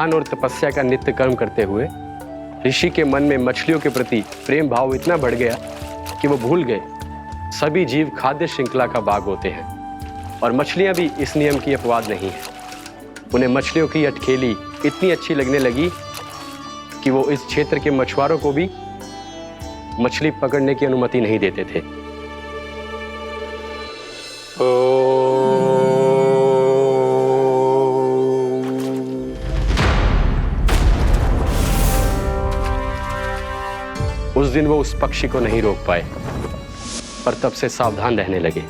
ध्यान और तपस्या का नित्य कर्म करते हुए ऋषि के मन में मछलियों के प्रति प्रेम भाव इतना बढ़ गया कि वो भूल गए सभी जीव खाद्य श्रृंखला का भाग होते हैं और मछलियां भी इस नियम की अपवाद नहीं है। उन्हें मछलियों की अटखेली इतनी अच्छी लगने लगी कि वो इस क्षेत्र के मछुआरों को भी मछली पकड़ने की अनुमति नहीं देते थे। उस दिन वो उस पक्षी को नहीं रोक पाए, पर तब से सावधान रहने लगे।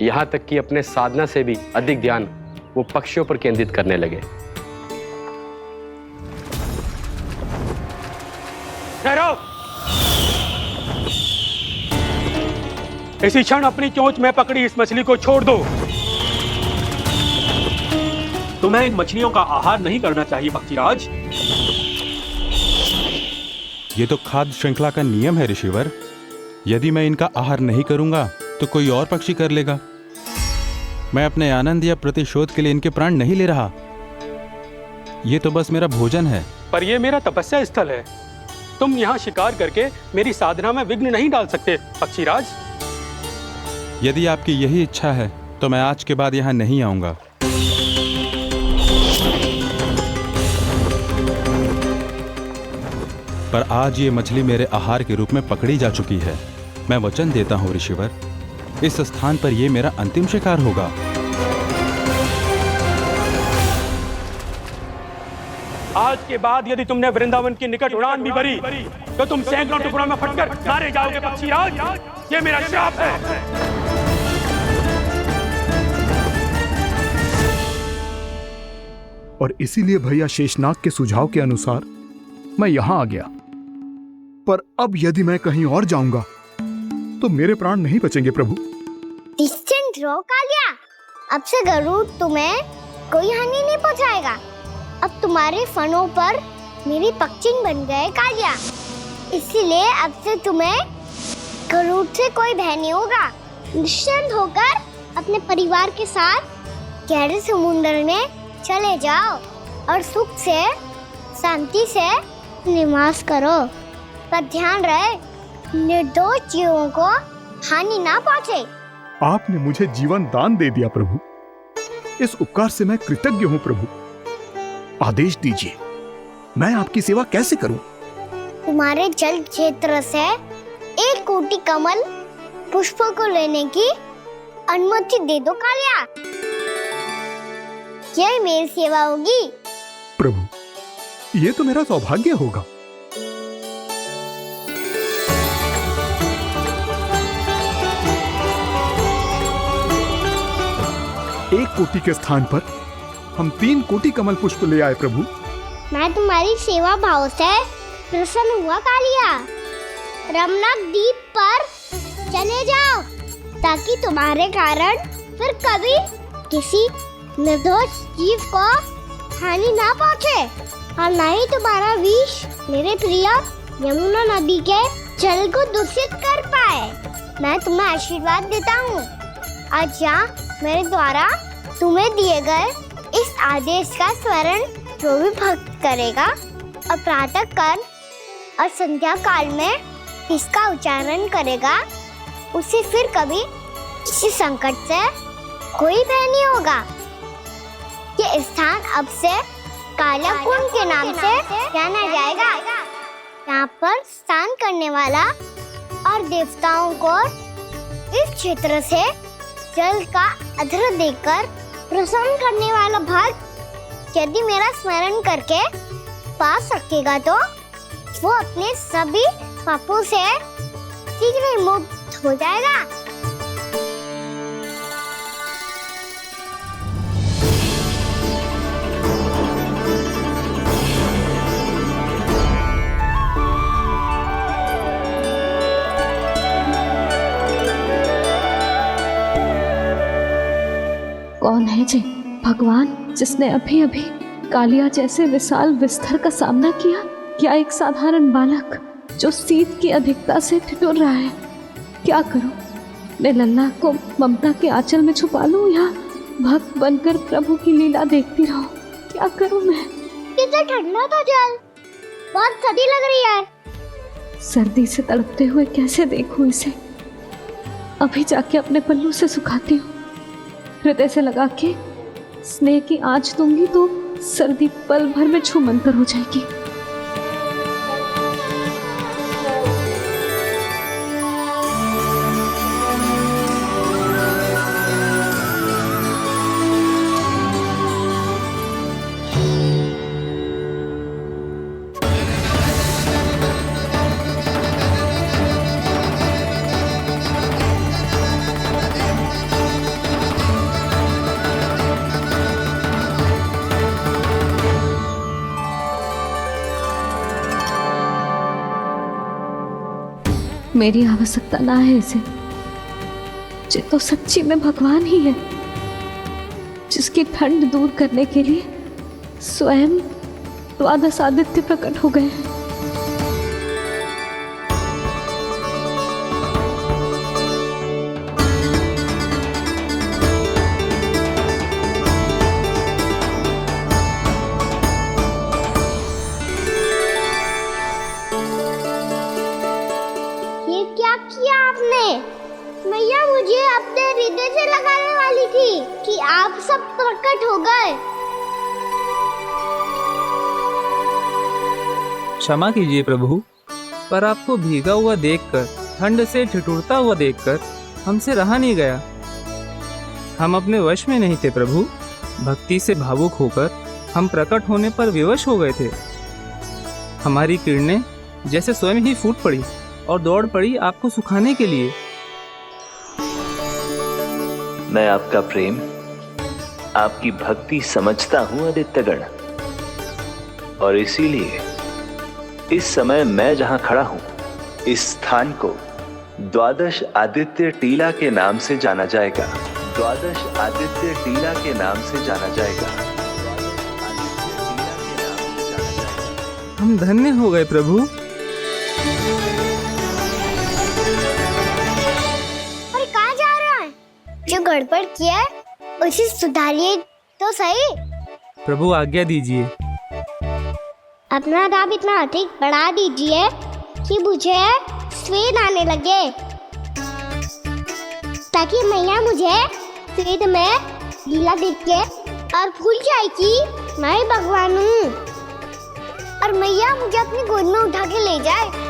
यहां तक कि अपने साधना से भी अधिक ध्यान वो पक्षियों पर केंद्रित करने लगे। ठहरो! इसी क्षण अपनी चोंच में पकड़ी इस मछली को छोड़ दो। तुम्हें इन मछलियों का आहार नहीं करना चाहिए पक्षीराज। ये तो खाद्य श्रृंखला का नियम है ऋषिवर। यदि मैं इनका आहार नहीं करूंगा तो कोई और पक्षी कर लेगा। मैं अपने आनंद या प्रतिशोध के लिए इनके प्राण नहीं ले रहा। ये तो बस मेरा भोजन है। पर यह मेरा तपस्या स्थल है। तुम यहाँ शिकार करके मेरी साधना में विघ्न नहीं डाल सकते पक्षीराज। यदि आपकी यही इच्छा है तो मैं आज के बाद यहाँ नहीं आऊंगा। पर आज ये मछली मेरे आहार के रूप में पकड़ी जा चुकी है। मैं वचन देता हूँ ऋषिवर, इस स्थान पर यह मेरा अंतिम शिकार होगा। आज के बाद यदि तुमने वृंदावन की निकट उड़ान भी भरी तो तुम सैकड़ों टुकड़ों में फटकर मारे जाओगे पक्षीराज। ये मेरा श्राप है। और इसीलिए भैया शेषनाग के सुझाव के अनुसार मैं यहां आ गया। पर अब यदि मैं कहीं और जाऊंगा तो मेरे प्राण नहीं बचेंगे प्रभु। निश्चिंत रहो कालिया, अब से गरुड़ तुम्हें कोई हानि नहीं पहुंचाएगा। अब तुम्हारे फनों पर मेरी पक्षिंग बन गए कालिया, इसीलिए अब से तुम्हें गरुड़ से कोई भय नहीं होगा। निश्चिंत होकर अपने परिवार के साथ गहरे समुद्र में चले जाओ और सुख से शांति से निवास करो। पर ध्यान रहे निर्दोष जीवों को हानि ना पहुंचे। आपने मुझे जीवन दान दे दिया प्रभु, इस उपकार से मैं कृतज्ञ हूँ प्रभु। आदेश दीजिए, मैं आपकी सेवा कैसे करूं? तुम्हारे जल क्षेत्र से 1 कोटि कमल पुष्पों को लेने की अनुमति दे दो कालिया। यही मेरी सेवा होगी प्रभु। ये तो मेरा सौभाग्य होगा। एक कोटि के स्थान पर हम 3 कोटि कमल पुष्प ले आए प्रभु। मैं तुम्हारी सेवा भाव से प्रसन्न हुआ कालिया। रमनक द्वीप पर चले जाओ ताकि तुम्हारे कारण फिर कभी किसी निर्दोष जीव को हानि ना पहुंचे और ना ही तुम्हारा विष मेरे प्रिय यमुना नदी के जल को दूषित कर पाए। मैं तुम्हें आशीर्वाद देता हूँ। आज यहाँ मेरे द्वारा तुम्हें दिए गए इस आदेश का स्मरण जो भी भक्त करेगा और प्रातः काल और संध्या काल में इसका उच्चारण करेगा, उसे फिर कभी किसी संकट से कोई भय नहीं होगा। ये स्थान अब से काला कुंड के नाम से जाना जाएगा। यहाँ पर स्नान करने वाला और देवताओं को इस क्षेत्र से जल का अर्घ्य देकर प्रसन्न करने वाला भक्त यदि मेरा स्मरण करके पा सकेगा तो वो अपने सभी पापों से शीघ्र ही मुक्त हो जाएगा। कौन है जी भगवान जिसने अभी अभी कालिया जैसे विशाल विस्तर का सामना किया? क्या एक साधारण बालक जो शीत की अधिकता से ठिठुर रहा है? क्या करूं? मैं लल्ला को ममता के आंचल में छुपा लूं या भक्त बनकर प्रभु की लीला देखती रहूं? क्या करूं मैं? से ठंडा था जल, बहुत सर्दी लग रही है। सर्दी से तड़पते हुए कैसे देखूं इसे? अभी जाके अपने पल्लू से सुखाती हूँ। हृदय से लगा के स्नेह की आंच दूंगी तो सर्दी पल भर में छूमंतर हो जाएगी। मेरी आवश्यकता ना है इसे। ये तो सच्ची में भगवान ही है, जिसकी ठंड दूर करने के लिए स्वयं द्वादश आदित्य प्रकट हो गए हैं। ये क्या किया आपने? मैया मुझे अपने हृदय से लगाने वाली थी कि आप सब प्रकट हो गए। क्षमा कीजिए प्रभु, पर आपको भीगा हुआ देखकर, ठंड से ठिठुरता हुआ देखकर हमसे रहा नहीं गया। हम अपने वश में नहीं थे प्रभु। भक्ति से भावुक होकर हम प्रकट होने पर विवश हो गए थे। हमारी किरणें जैसे स्वयं ही फूट पड़ी और दौड़ पड़ी आपको सुखाने के लिए। मैं आपका प्रेम, आपकी भक्ति समझता हूं आदित्यगण, और इसीलिए इस समय मैं जहां खड़ा हूं, इस स्थान को द्वादश आदित्य टीला के नाम से जाना जाएगा। द्वादश आदित्य टीला के नाम से जाना जाएगा। हम धन्य हो गए प्रभु। और कहाँ जा रहा है? जो गड़बड़ किया है उसे सुधारिए तो सही। प्रभु आज्ञा दीजिए। अपना दाम इतना अधिक बढ़ा दीजिए कि मुझे स्वेद आने लगे, ताकि मैया मुझे स्वेद में लीला देख के और भूल जाए कि मैं ही भगवान हूँ, और मैया मुझे अपनी गोद में उठा के ले जाए।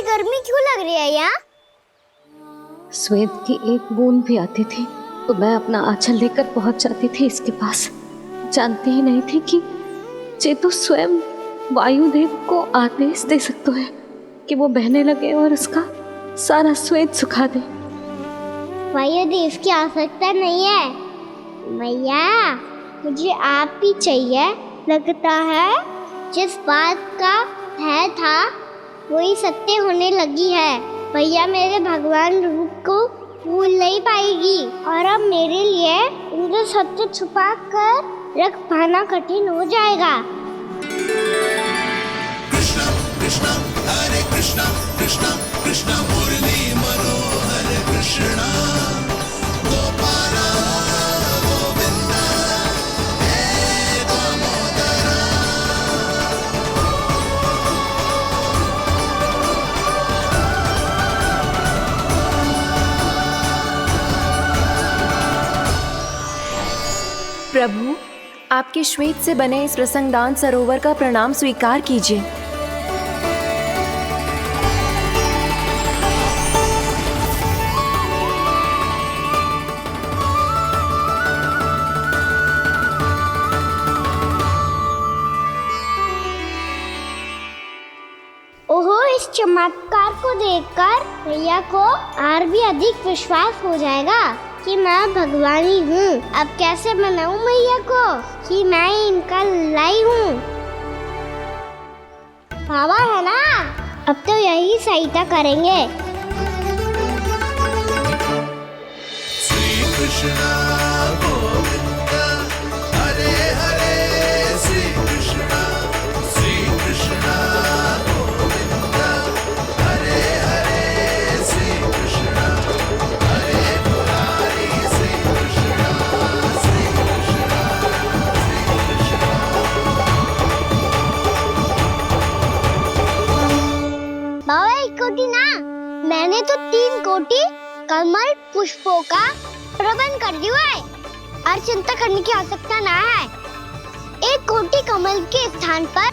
गर्मी क्यों लग रही है यहाँ? स्वेद की एक बूंद भी आती थी तो मैं अपना आंचल लेकर पहुंच जाती थी इसके पास। जानती ही नहीं थी कि ये तो स्वयं वायुदेव को आदेश दे सकते हैं कि वो बहने लगे और उसका सारा स्वेद सुखा दे। वायुदेव की आवश्यकता नहीं है मैया, मुझे आप ही चाहिए। लगता है जिस बात का भय था वही सत्य होने लगी है। भैया मेरे भगवान रूप को भूल नहीं पाएगी, और अब मेरे लिए उनके सत्य छुपा कर रख पाना कठिन हो जाएगा। कृष्णा कृष्णा हरे कृष्णा कृष्णा कृष्णा मुरली मनोहर कृष्णा गोपाला गोविंदा हे दामोदरा। प्रभु, आपके श्वेत से बने इस प्रसंगदान सरोवर का प्रणाम स्वीकार कीजिए। ओहो, इस चमत्कार को देखकर भैया को और भी अधिक विश्वास हो जाएगा कि मैं भगवान ही हूँ। अब कैसे मनाऊं मैया को कि मैं इनका लाई हूँ। बाबा है ना, अब तो यही सहायता करेंगे। श्री कृष्ण गोविंद हरे हरे, श्री कृष्ण गोविंद हरे हरे, श्री कृष्ण हरे मुरारी, श्री कृष्ण श्री कृष्ण श्री कृष्ण। बाबा एक कोटी ना, मैंने तो 3 कोटी कमल पुष्पों का प्रबंध कर दिया है और चिंता करने की आवश्यकता ना है। 1 कोटी कमल के स्थान पर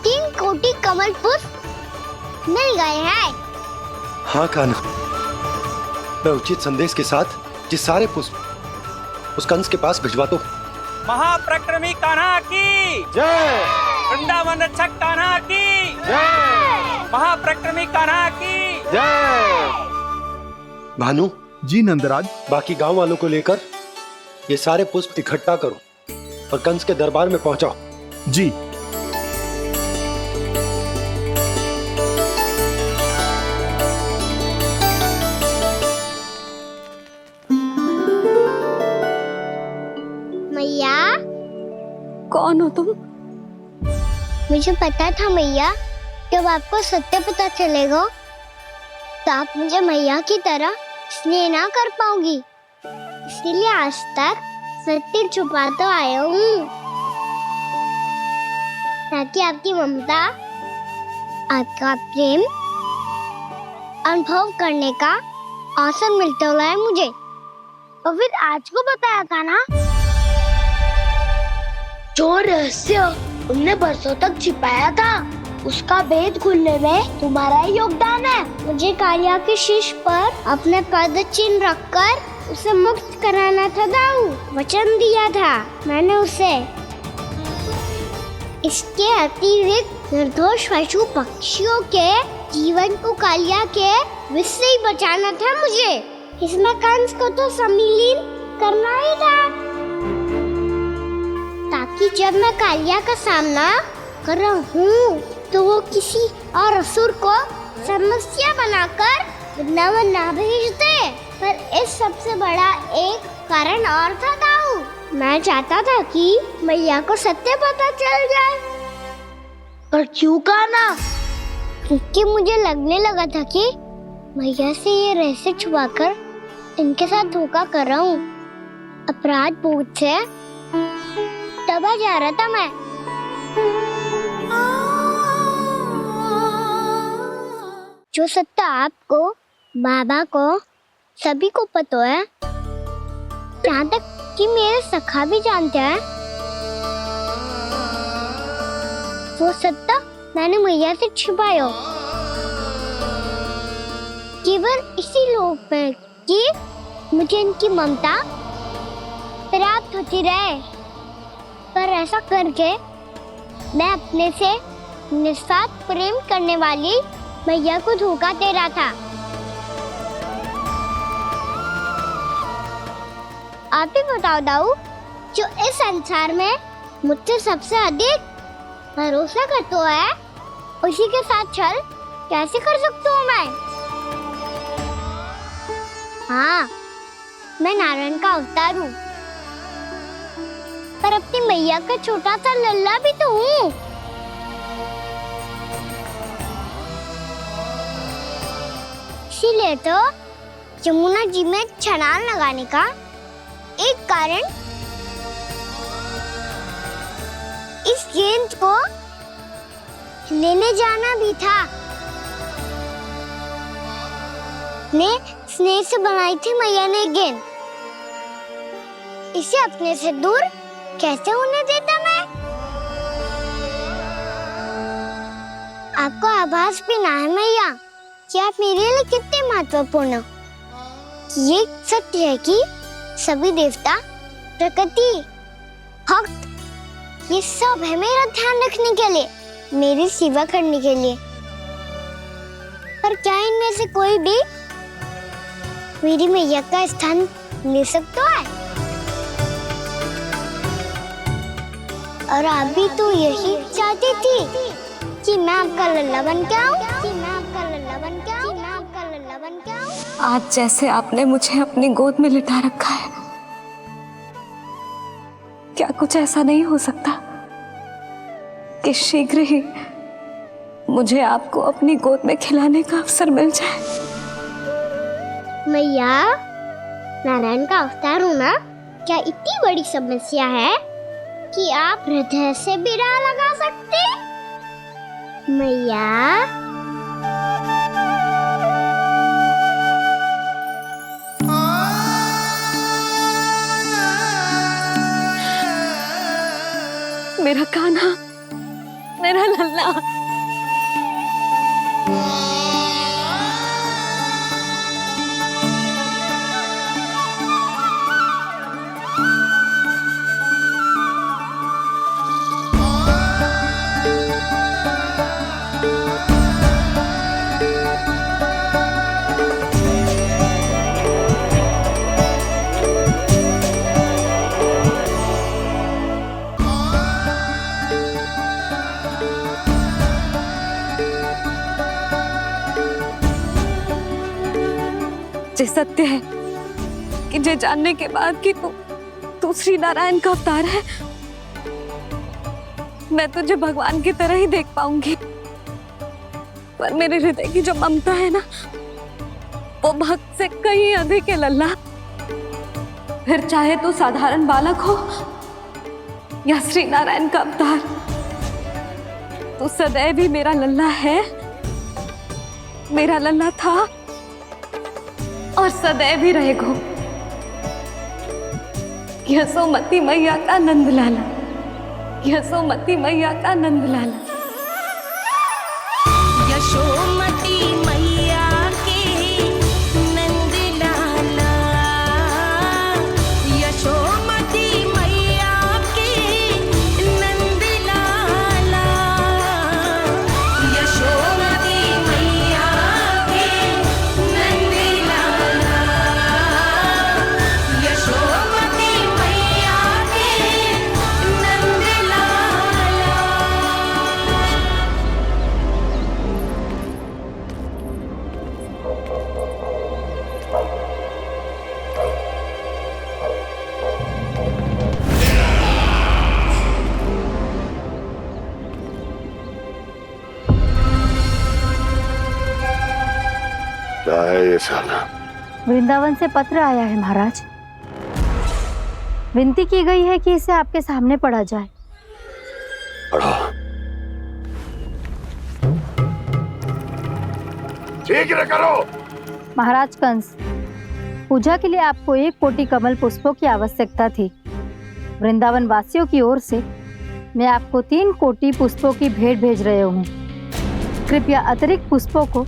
3 कोटी कमल पुष्प मिल गए हैं। हाँ कान्हा, मैं उचित संदेश के साथ ये सारे पुष्प उस कंस के पास भिजवा दो। महाप्रक्रमी कान्हा की जय, वृंदावन रक्षक कान्हा की जय, महाप्रक्रमी कान्हा की जय। भानु जी नंदराज। बाकी गांव वालों को लेकर ये सारे पुष्प इकट्ठा करो और कंस के दरबार में पहुंचाओ। जी। मैया, कौन हो तुम? मुझे पता था मैया, जब आपको सत्य पता चलेगा तो आप मुझे मैया की तरह स्नेह ना कर पाओगी, इसलिए आज तक सत्य छुपाता आया हूँ, ताकि आपकी ममता, आपका प्रेम अनुभव करने का अवसर मिलता हुआ मुझे। और फिर आज को बताया था ना, जो रहस्य तुमने बरसों तक छिपाया था, उसका भेद खुलने में तुम्हारा ही योगदान है। मुझे कालिया के शीश पर अपने पद चिन्ह रखकर उसे मुक्त कराना था दाऊ, वचन दिया था मैंने उसे। इसके अतिरिक्त निर्दोष पशु पक्षियों के जीवन को कालिया के विष से ही बचाना था मुझे। इसमें कंस को तो सम्मिलित करना ही था, ताकि जब मैं कालिया का सामना कर रहा हूँ तो वो किसी और असुर को समस्या बनाकर वृंदावन ना भेज दे। पर इस सबसे बड़ा एक कारण और था दाऊ, मैं चाहता था कि मैया को सत्य पता चल जाए। पर क्यों कहा ना? क्योंकि मुझे लगने लगा था कि मैया से ये रहस्य छुपाकर इनके साथ धोखा कर रहा हूँ। अपराध बोध से दबा जा रहा था मैं। जो सत्य आपको, बाबा को, सभी को पता है, यहाँ तक कि मेरे सखा भी जानते हैं, वो सत्य मैंने मैया से छिपाया केवल इसी लोक में कि मुझे इनकी ममता प्राप्त होती रहे। पर ऐसा करके मैं अपने से निस्वार्थ प्रेम करने वाली मैया को धोखा दे रहा था। आप ही बताओ दाऊ, जो इस संसार में मुझसे सबसे अधिक भरोसा करता है, उसी के साथ छल कैसे कर सकता हूँ मैं? हाँ, मैं नारायण का अवतार हूँ, पर अपनी मैया का छोटा सा लल्ला भी तो हूँ। इसीलिए तो यमुना जी में छलांग लगाने का एक कारण इस गेंद को लेने जाना भी था। ने स्नेह से बनाई थी मैया ने गेंद, इसे अपने से दूर कैसे होने देता मैं? आपको आभास भी ना है मैया कि आप मेरे लिए कितने महत्वपूर्ण हो। ये सत्य है कि सभी देवता, प्रकृति, भक्त, ये सब है मेरा ध्यान रखने के लिए, मेरी सेवा करने के लिए। पर क्या इनमें से कोई भी मेरी मैया का स्थान ले सकता है? और आप भी तो यही चाहती थी कि मैं आपका लल्ला बन के आऊं? कि मैं आपका लल्ला बन के आऊं? कि मैं आपका लल्ला बन के आऊं? आज जैसे आपने मुझे अपनी गोद में लिटा रखा है, क्या कुछ ऐसा नहीं हो सकता कि शीघ्र ही मुझे आपको अपनी गोद में खिलाने का अवसर मिल जाए? मैया, नारायण का अवतार होना क्या इतनी बड़ी समस्या है कि आप हृदय से भी ना लगा सकते? मैया, मेरा कान्हा, मेरा लल्ला। ये सत्य है कि ये जानने के बाद कि तू श्री नारायण का अवतार है, मैं तुझे भगवान की तरह ही देख पाऊंगी। पर मेरे हृदय की जो ममता है ना, वो भक्त से कहीं अधिक है लल्ला। फिर चाहे तू साधारण बालक हो या श्री नारायण का अवतार, तू सदैव ही मेरा लल्ला है, मेरा लल्ला था और सदैव ही रहेगा। यशोमती मैया का नंद लाला, यशोमती मैया का नंद लाला। यशोमती मैया के नंद लाला, यशोमती मैया के नंद लाला, यशोमती मैया के नंद लाला, यशोमती मैया के नंद लाला। क्या है ये साला? वृंदावन से पत्र आया है महाराज। विनती की गई है कि इसे आपके सामने पढ़ा जाए। पढ़ो। शीघ्र करो। महाराज कंस, पूजा के लिए आपको 1 कोटि कमल पुष्पों की आवश्यकता थी। वृंदावन वासियों की ओर से मैं आपको 3 कोटि पुष्पों की भेंट भेज रहे हूँ। कृपया अतिरिक्त पुष्पों को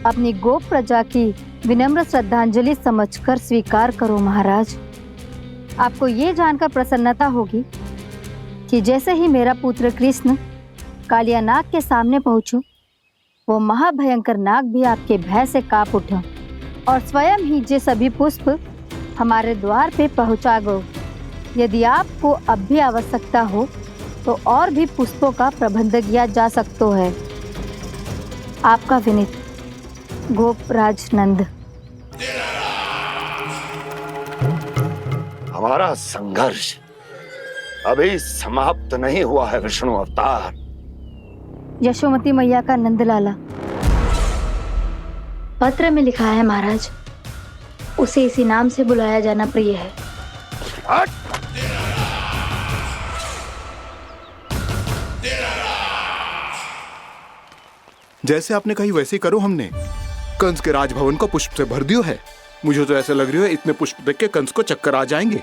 अपनी गोप प्रजा की विनम्र श्रद्धांजलि समझकर स्वीकार करो महाराज। आपको ये जानकर प्रसन्नता होगी कि जैसे ही मेरा पुत्र कृष्ण कालिया नाग के सामने पहुंचो, वो महाभयंकर नाग भी आपके भय से कांप उठा और स्वयं ही ये सभी पुष्प हमारे द्वार पे पहुंचा गो। यदि आपको अब भी आवश्यकता हो तो और भी पुष्पों का प्रबंध किया जा सकता है। आपका विनीत गोपराज नंद। हमारा संघर्ष अभी समाप्त नहीं हुआ है विष्णु अवतार। यशोमती मैया का नंदलाला। पत्र में लिखा है महाराज, उसे इसी नाम से बुलाया जाना प्रिय है। जैसे आपने कही वैसे ही करो। हमने कंस के राजभवन को पुष्प से भर दियो है। मुझे तो ऐसा लग रही है इतने पुष्प देख के कंस को चक्कर आ जाएंगे।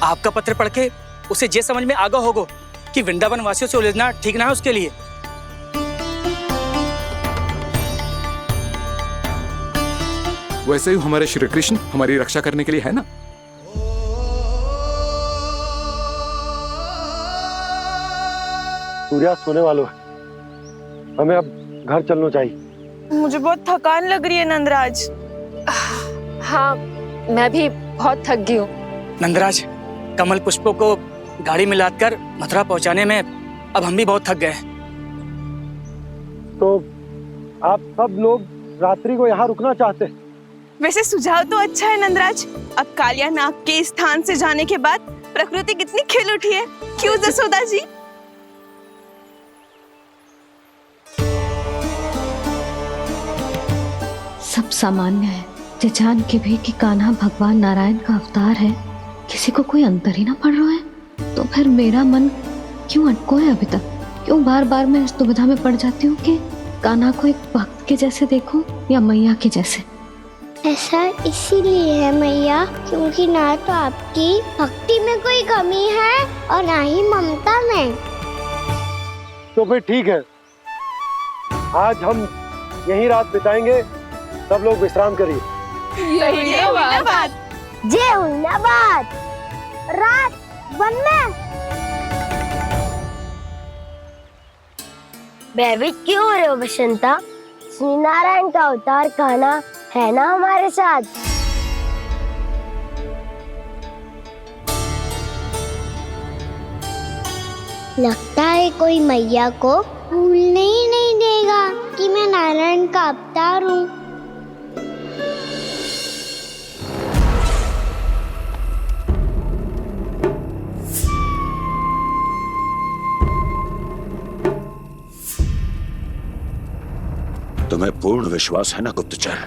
आपका पत्र पढ़ के उसे ये समझ में आगा होगा कि वृंदावन वासियों से उलझना ठीक ना है उसके लिए। वैसे ही हमारे श्री कृष्ण हमारी रक्षा करने के लिए है ना। सूर्यास्त होने वाला है, हमें अब घर चलना चाहिए। मुझे बहुत थकान लग रही है नंदराज। हाँ, मैं भी बहुत थक गई हूँ। नंदराज, कमल पुष्पों को गाड़ी में लादकर मथुरा पहुंचाने में अब हम भी बहुत थक गए। तो आप सब लोग रात्रि को यहाँ रुकना चाहते हैं? वैसे सुझाव तो अच्छा है नंदराज। अब कालिया नाग के स्थान से जाने के बाद प्रकृति कितनी खिल उठी है, क्यों जसोदा जी? सब सामान्य है, ये जान के भी कि कान्हा भगवान नारायण का अवतार है, किसी को कोई अंतर ही ना पड़ रहा है। तो फिर मेरा मन क्यों अटको है अभी तक? क्यों बार बार मैं इस दुविधा में पड़ जाती हूँ कि कान्हा को एक भक्त के जैसे देखूं या मैया के जैसे? ऐसा इसीलिए है मैया क्योंकि ना तो आपकी भक्ति में कोई कमी है और ना ही ममता में। तो फिर ठीक है, आज हम यहीं रात बिताएंगे। सब लोग विश्राम करिए। जय हुइनाबाद। जय हुइनाबाद। रात वन में भयभीत क्यों हो रहे हो बसंता? श्री नारायण का अवतार कान्हा है ना हमारे साथ। लगता है कोई मैया को भूलने ही नहीं देगा कि मैं नारायण का अवतार हूँ। तुम्हें पूर्ण विश्वास है ना गुप्तचर?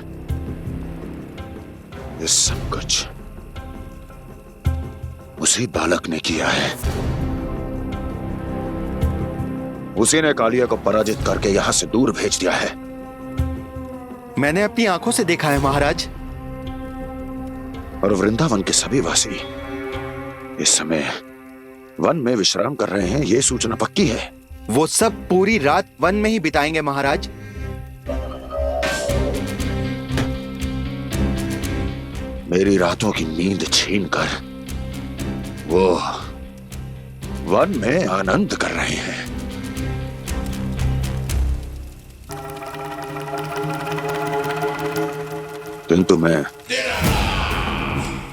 ये सब कुछ उसी बालक ने किया है। उसी ने कालिया को पराजित करके यहां से दूर भेज दिया है। मैंने अपनी आंखों से देखा है महाराज। और वृंदावन के सभी वासी इस समय वन में विश्राम कर रहे हैं, ये सूचना पक्की है। वो सब पूरी रात वन में ही बिताएंगे महाराज। मेरी रातों की नींद छीनकर वो वन में आनंद कर रहे हैं। किंतु मैं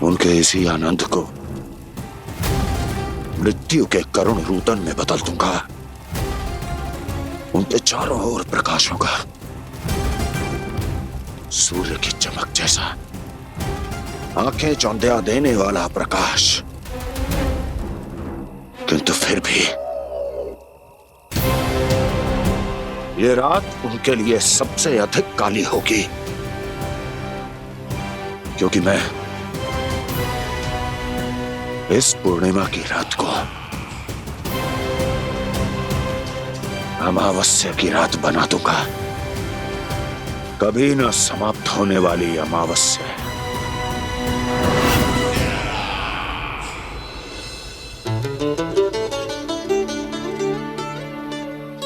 उनके इसी आनंद को मृत्यु के करुण रूतन में बदल दूंगा। उनके चारों ओर प्रकाश होगा, सूर्य की चमक जैसा, आंखें चौंधिया देने वाला प्रकाश। किंतु फिर भी ये रात उनके लिए सबसे अधिक काली होगी, क्योंकि मैं इस पूर्णिमा की रात को अमावस्या की रात बना दूंगा। कभी न समाप्त होने वाली अमावस्या।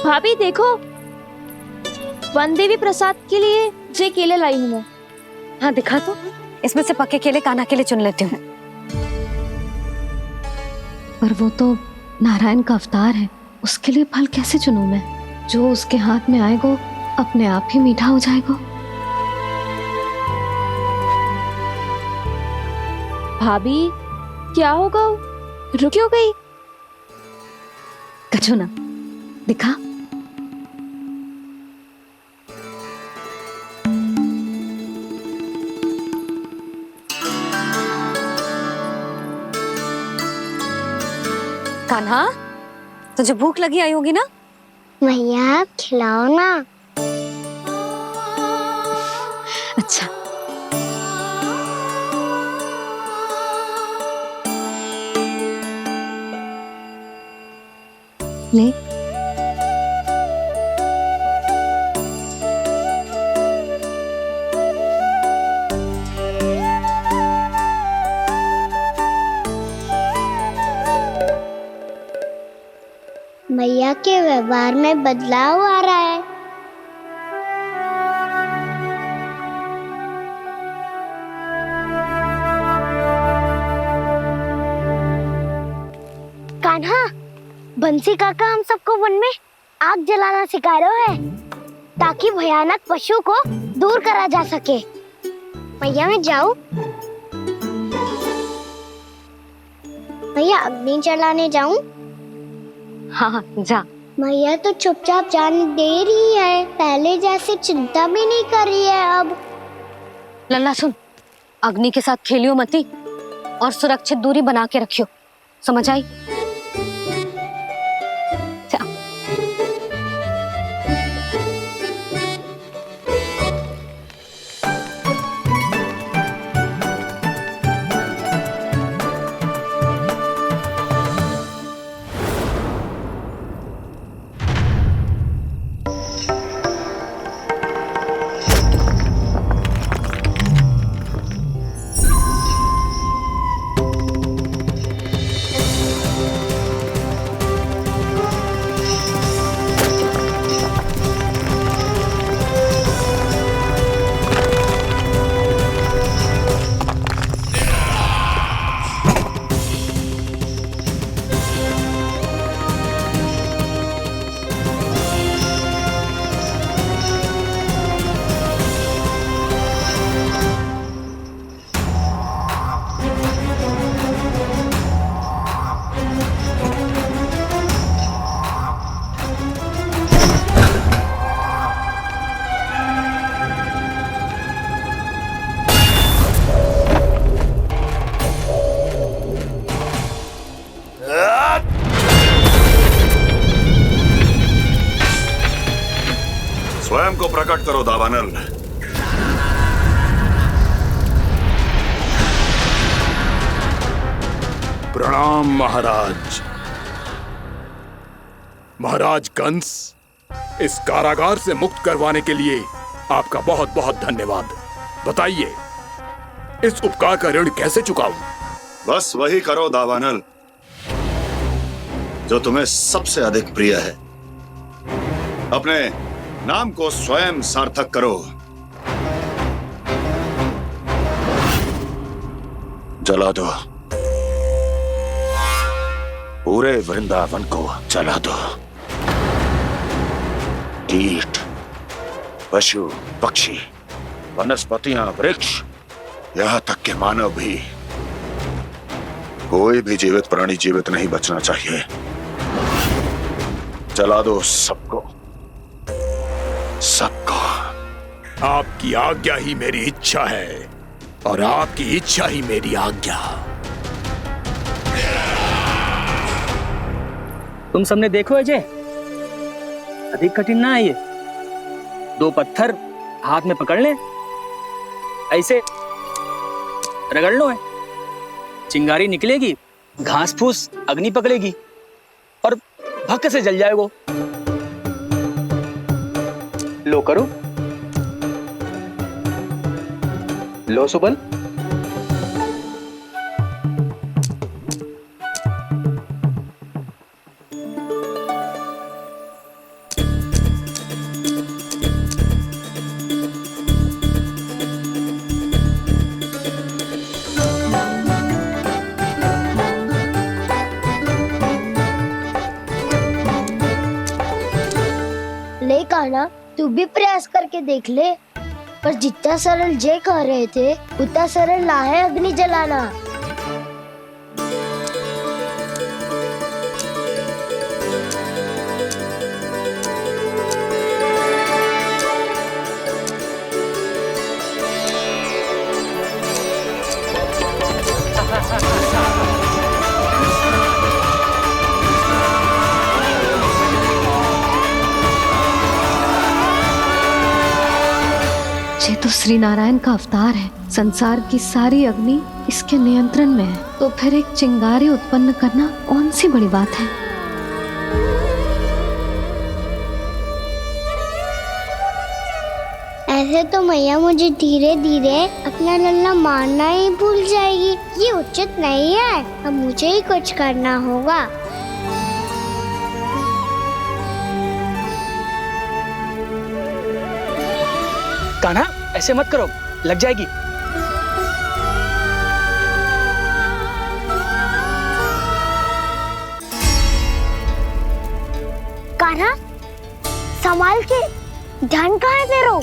भाभी देखो, वन देवी प्रसाद के लिए जे केले लाई हूँ मैं। हाँ दिखा तो, इसमें से पक्के केले कान्हा के लिए चुन लेती हूँ। पर वो तो नारायण का अवतार है, उसके लिए फल कैसे चुनूं मैं? जो उसके हाथ में आएगा अपने आप ही मीठा हो जाएगा। भाभी क्या होगा? रुक क्यों गई? कछू ना, दिखा। कान्हा, तुझे भूख लगी आई होगी ना? मैया खिलाओ ना। अच्छा। ले। मैया के व्यवहार में बदलाव आ रहा है। कान्हा, बंसी काका हम सबको वन में आग जलाना सिखा रहे हैं ताकि भयानक पशु को दूर करा जा सके। मैया मैं जाऊं? मैया अग्नि जलाने जाऊं? हाँ जा। मैया तो चुपचाप जाने दे रही है, पहले जैसे चिंता भी नहीं कर रही है अब। लल्ला सुन, अग्नि के साथ खेलियो मती और सुरक्षित दूरी बना के रखियो, समझ आई? स्वयं को प्रकट करो दावानल। प्रणाम महाराज। महाराज कंस, इस कारागार से मुक्त करवाने के लिए आपका बहुत बहुत धन्यवाद। बताइए, इस उपकार का ऋण कैसे चुकाऊं? बस वही करो दावानल जो तुम्हें सबसे अधिक प्रिय है। अपने नाम को स्वयं सार्थक करो। जला दो, पूरे वृंदावन को जला दो। कीट, पशु, पक्षी, वनस्पतियां, वृक्ष, यहां तक के मानव भी, कोई भी जीवित प्राणी जीवित नहीं बचना चाहिए। जला दो सबको, सबको। आपकी आज्ञा ही मेरी इच्छा है और आपकी इच्छा ही मेरी आज्ञा। तुम सबने देखो अजय, अधिक कठिन ना है ये। 2 पत्थर हाथ में पकड़ ले, ऐसे रगड़ लो है, चिंगारी निकलेगी, घास फूस अग्नि पकड़ेगी और भक्क से जल जाएगा। लो करो, लो सुबल। ले कान्हा, तू भी प्रयास करके देख ले। पर जितना सरल जय कह रहे थे, उतना सरल ना है अग्नि जलाना। ये तो श्री नारायण का अवतार है। संसार की सारी अग्नि इसके नियंत्रण में है, तो फिर एक चिंगारी उत्पन्न करना कौन सी बड़ी बात है। ऐसे तो मैया मुझे धीरे धीरे अपना लल्ला मारना ही भूल जाएगी। ये उचित नहीं है, अब मुझे ही कुछ करना होगा। कान्हा, ऐसे मत करो, लग जाएगी। कान्हा, संभाल के, ध्यान कहाँ है तेरो?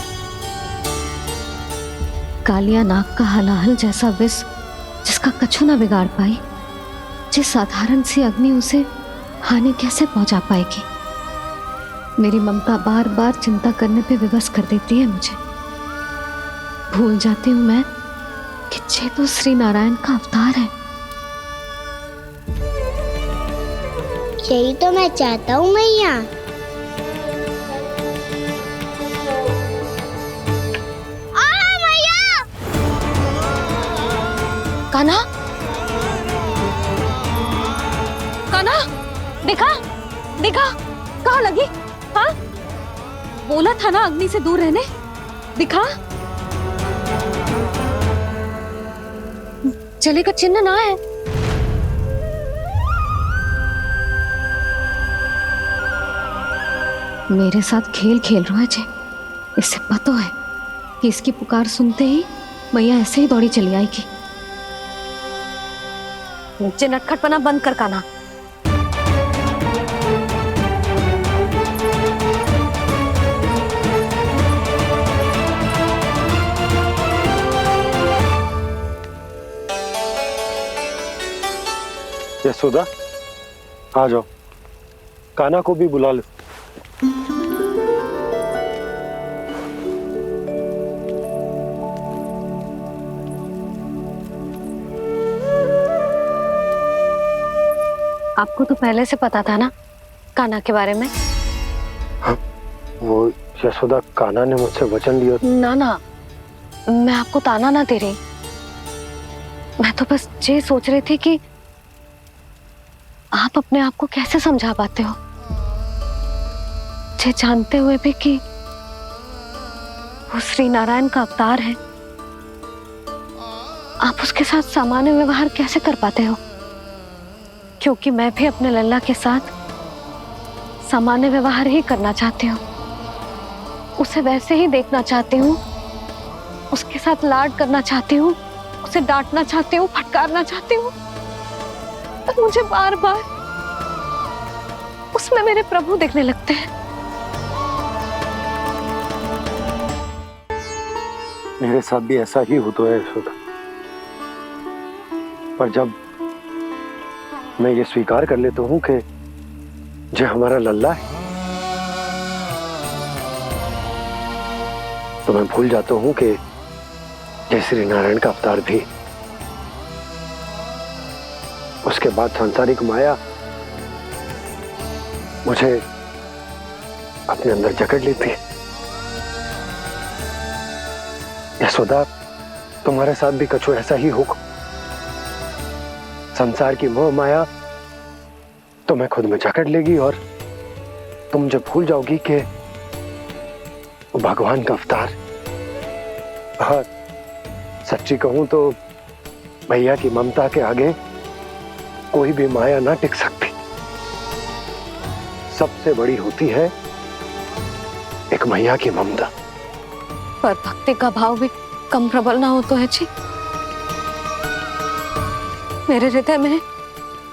कालिया नाग का हलाहल जैसा विष जिसका कछु ना बिगाड़ पाई, जिस साधारण सी अग्नि उसे हानि कैसे पहुंचा पाएगी। मेरी ममता बार बार चिंता करने पे विवश कर देती है मुझे। भूल जाती हूँ मैं कि ये तो श्री नारायण का अवतार है। यही तो मैं चाहता हूँ मैया। कान्हा, कान्हा, दिखा, दिखा, कहाँ लगी? हाँ, बोला था ना अग्नि से दूर रहने। दिखा, जले का चिन्ह ना है। मेरे साथ खेल खेल रहा है जे। इससे पता है कि इसकी पुकार सुनते ही मैया ऐसे ही दौड़ी चली आएगी। मुझे नटखटपना बंद कर कान्हा। यशोदा, आ जाओ, कान्हा को भी बुला लो। आपको तो पहले से पता था ना कान्हा के बारे में? हाँ, वो यशोदा, कान्हा ने मुझसे वचन लिया। ना ना, मैं आपको ताना ना दे रही। मैं तो बस ये सोच रही थी कि आप अपने आप को कैसे समझा पाते हो, ये जानते हुए भी कि वो श्री नारायण का अवतार है। आप उसके साथ सामान्य व्यवहार कैसे कर पाते हो? क्योंकि मैं भी अपने लल्ला के साथ सामान्य व्यवहार ही करना चाहती हूँ। उसे वैसे ही देखना चाहती हूँ, उसके साथ लाड करना चाहती हूँ, उसे डांटना चाहती हूँ, फटकारना चाहती हूँ। पर मुझे बार बार उसमें मेरे प्रभु दिखने लगते हैं। मेरे साथ भी ऐसा ही होता है यशोदा। पर जब मैं ये स्वीकार कर लेता हूँ कि जो हमारा लल्ला है, तो मैं भूल जाता हूँ कि जय श्री नारायण का अवतार भी। उसके बाद सांसारिक माया मुझे अपने अंदर जकड़ लेती है। यशोदा, तुम्हारे साथ भी कछु ऐसा ही होगा। संसार की मोह माया तुम्हें खुद में जकड़ लेगी और तुम जब भूल जाओगी कि वो भगवान का अवतार। और सच्ची कहूं तो भैया की ममता के आगे कोई भी माया ना टिक सकती। सबसे बड़ी होती है एक मैया की ममता। पर भक्ति का भाव भी कम प्रबल ना हो तो है जी। मेरे हृदय में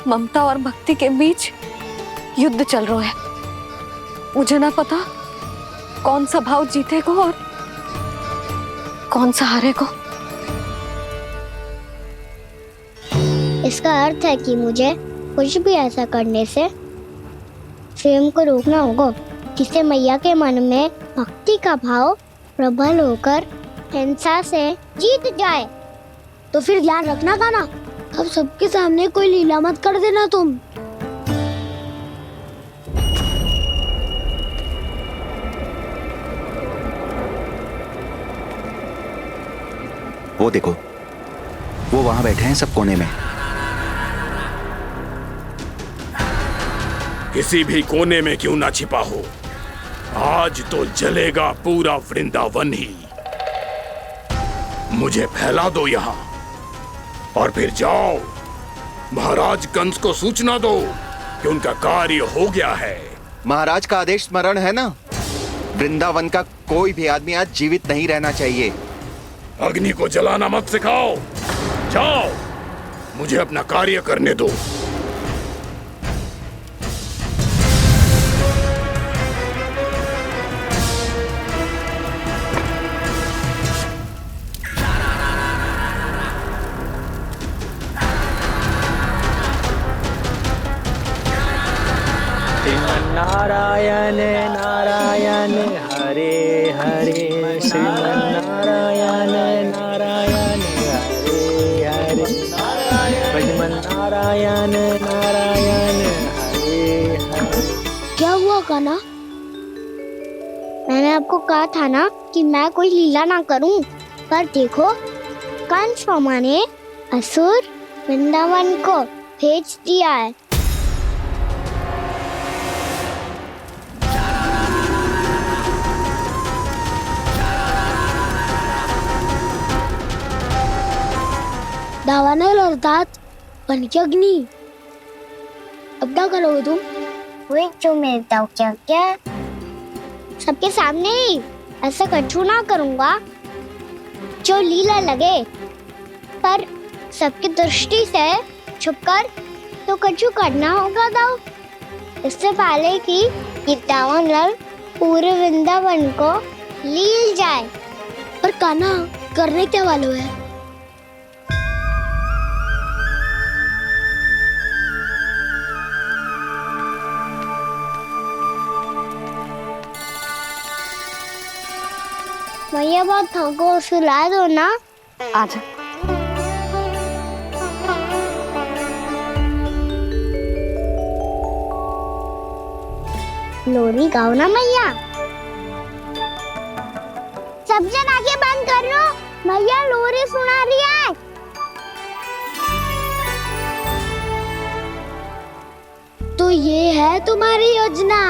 ममता और भक्ति के बीच युद्ध चल रहा है। मुझे ना पता कौन सा भाव जीतेगा और कौन सा हारेगा। इसका अर्थ है कि मुझे कुछ भी ऐसा करने से स्वयं को रोकना होगा जिससे मैया के मन में भक्ति का भाव प्रबल होकर हिंसा से जीत जाए। तो फिर ध्यान रखना कान्हा, अब सबके सामने कोई लीला मत कर देना तुम। वो देखो, वो वहां बैठे हैं सब कोने में। किसी भी कोने में क्यों ना छिपा हो, आज तो जलेगा पूरा वृंदावन ही। मुझे फैला दो यहाँ और फिर जाओ महाराज कंस को सूचना दो कि उनका कार्य हो गया है। महाराज का आदेश स्मरण है ना, वृंदावन का कोई भी आदमी आज जीवित नहीं रहना चाहिए। अग्नि को जलाना मत सिखाओ, जाओ मुझे अपना कार्य करने दो। नारायण नारायण हरे हरे श्रीमन्नारायण नारायण हरे हरे श्रीमन्नारायण नारायण हरे हरे। क्या हुआ कान्हा? मैंने आपको कहा था ना कि मैं कोई लीला ना करूं, पर देखो कंस मामा ने असुर वृंदावन को भेज दिया है। दावानल और दांत बन के अग्नि। अब क्या करोगे तुम? वही जो मेरे दाव क्या क्या सबके सामने ही ऐसा कछु ना करूंगा जो लीला लगे, पर सबकी दृष्टि से छुपकर तो कछु करना होगा दाव। इससे पहले कि ये दावानल पूरे वृंदावन को लील जाए। पर कान्हा करने क्या वालों है? भैया बहुत थको, सुला दो ना। आजा। लोरी गाओ ना मैया। सब जन आंखें बंद कर लो, मैया लोरी सुना रही है। तो ये है तुम्हारी योजना।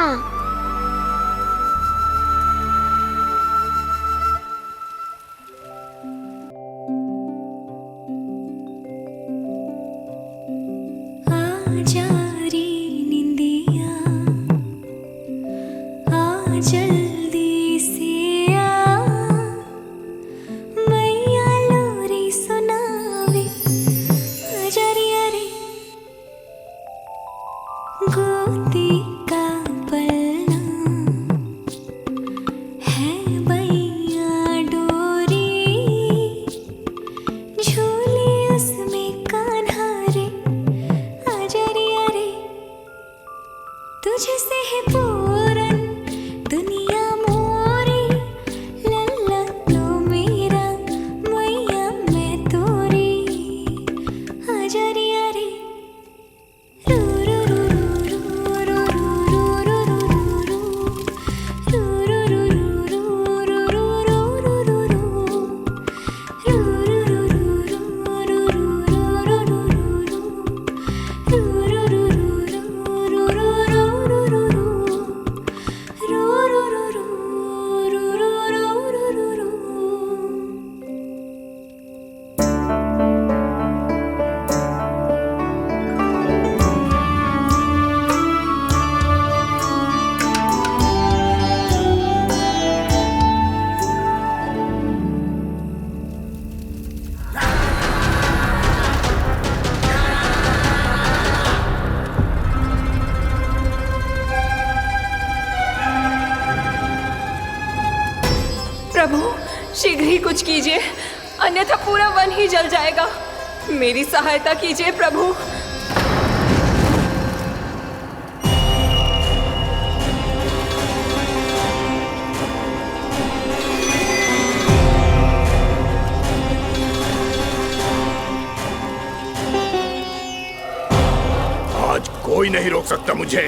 आजा रे निंदिया, आ जल्दी से आ, मैया लोरी सुनावे। आजा रे अरे गोदी का पलना है बैया डोरी, झूले उसमें कान्हा रे। आजा रे अरे तुझसे है पूरन दुनिया मोरी, लल्ला तू मेरा मैया मैं तोरी। आजा रे अरे रू रू रू रू रू रू रू रू रू प्रभु शीघ्र ही कुछ कीजिए, अन्यथा पूरा वन ही जल जाएगा। मेरी सहायता कीजिए प्रभु। आज कोई नहीं रोक सकता मुझे।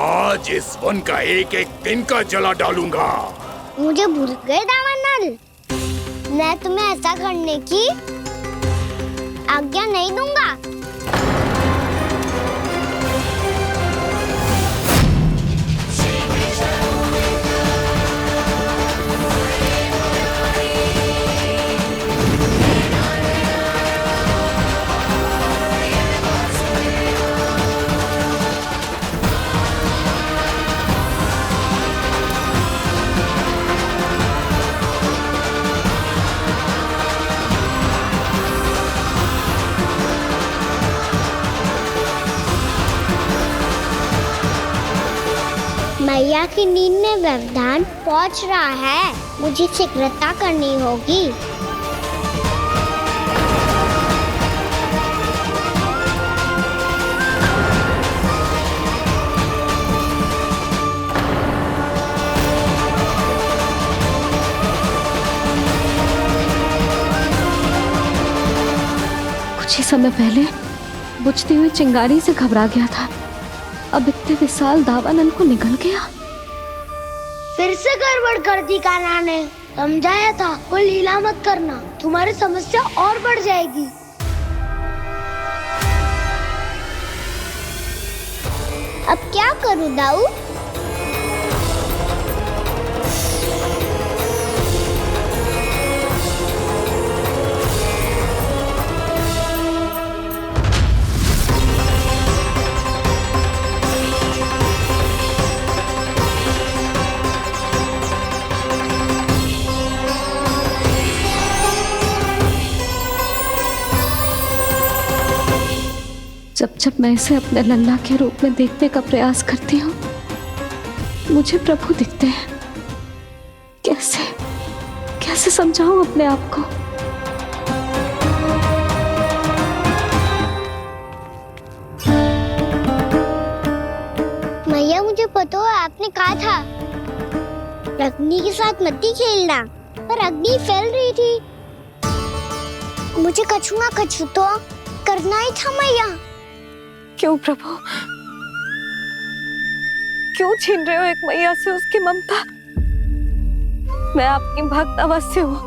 आज इस वन का एक एक दिन का जला डालूंगा। मुझे भूल गए दावानल, मैं तुम्हें ऐसा करने की आज्ञा नहीं दूंगा। मैया की नींद में व्यवधान पहुंच रहा है, मुझे शीघ्रता करनी होगी। कुछ ही समय पहले बुझती हुई चिंगारी से घबरा गया था, अब इतने विशाल दावानल को निगल गया। फिर से गड़बड़ कर दी कान्हा ने। समझाया था कोई लीला मत करना, तुम्हारी समस्या और बढ़ जाएगी। अब क्या करूं दाऊ? जब जब मैं इसे अपने लल्ला के रूप में देखने का प्रयास करती हूँ, मुझे प्रभु दिखते हैं। कैसे कैसे समझाऊं अपने आप को? मैया, मुझे पता है आपने कहा था अग्नि के साथ मत ही खेलना, पर अग्नि फैल रही थी। मुझे कछु ना कछु तो करना ही था मैया। क्यों प्रभु, क्यों छीन रहे हो एक मैया से उसकी ममता? मैं आपकी भक्त अवश्य हूँ,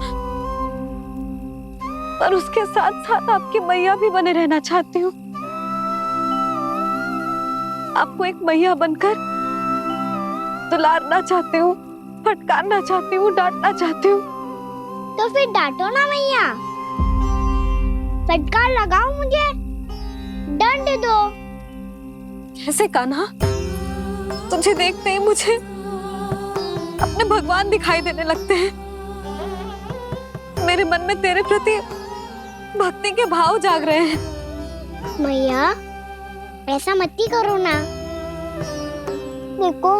पर उसके साथ साथ आपकी मैया भी बने रहना चाहती हूँ। आपको एक मैया बनकर दुलारना चाहती हूँ, फटकारना चाहती हूँ, डांटना चाहती हूँ। तो फिर डांटो ना मैया, फटकार लगाओ, मुझे दंड दो। कैसे कान्हा? तुझे देखते ही मुझे अपने भगवान दिखाई देने लगते हैं। मेरे मन में तेरे प्रति भक्ति के भाव जाग रहे हैं। मैया, ऐसा मत ही करो ना। देखो,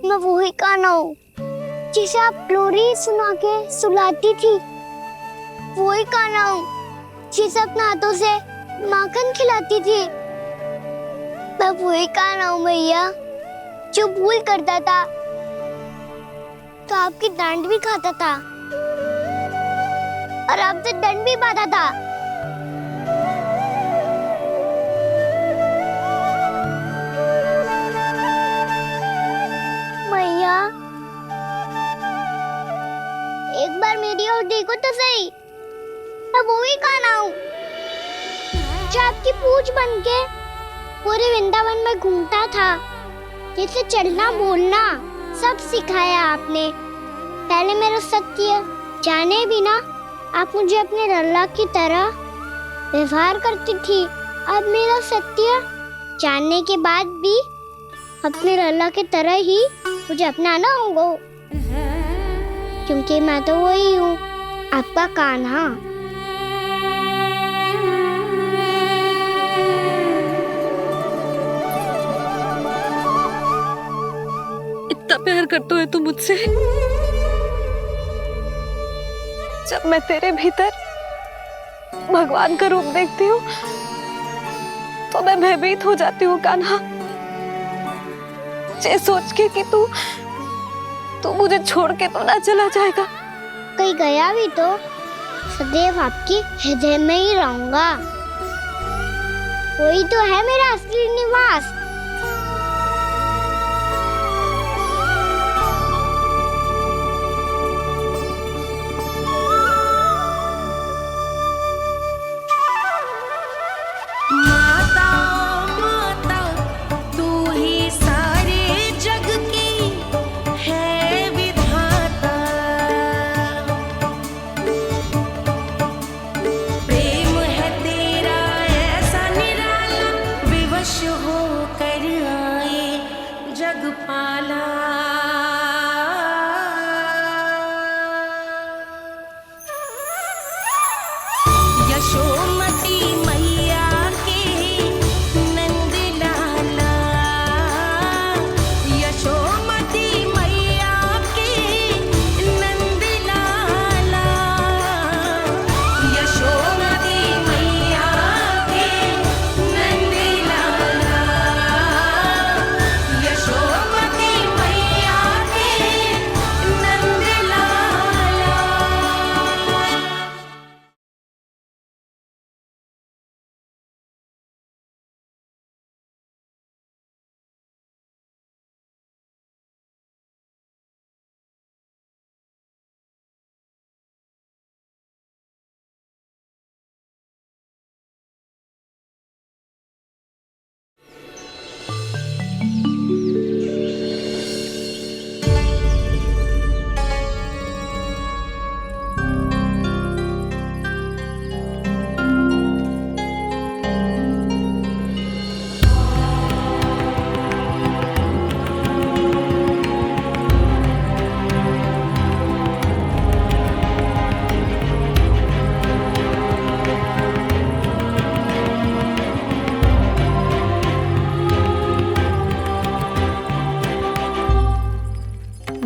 मैं वही कान्हा हूँ जिसे आप लोरी सुना के सुलाती थी। वही कान्हा हूँ जिसे अपने हाथों से माखन खिलाती थी। मैं वही कान्हा हूँ मैया जो भूल करता था तो आपकी डांट भी खाता था और आपसे दंड भी पाता था। मैया, एक बार मेरी ओर देखो तो सही। मैं वही कान्हा हूँ जो आपकी पूछ बनके पूरे वृंदावन में घूमता था। जैसे चलना बोलना सब सिखाया आपने। पहले मेरा सत्य जाने बिना आप मुझे अपने लल्ला की तरह व्यवहार करती थी। अब मेरा सत्य जानने के बाद भी अपने लल्ला की तरह ही मुझे अपनाना होगा, क्योंकि मैं तो वही हूँ, आपका कान्हा। इतना प्यार करते हो तुम मुझसे? जब मैं तेरे भीतर भगवान का रूप देखती हूँ तो मैं भयभीत हो जाती हूँ कान्हा। ये सोच के कि तू मुझे छोड़ के तो ना चला जाएगा। कहीं गया भी तो सदैव आपके हृदय में ही रहूंगा। वही तो है मेरा असली निवास। हो कर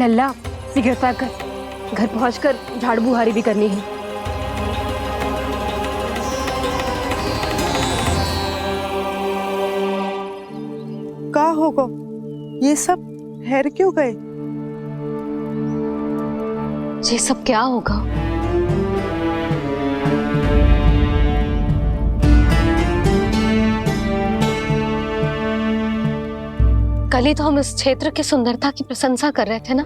लल्ला सिगरेट पैक कर, घर पहुंचकर झाड़ू बुहारी भी करनी है। का होगा ये सब ठहर क्यों गए? ये सब क्या होगा? कल ही तो हम इस क्षेत्र की सुंदरता की प्रशंसा कर रहे थे ना,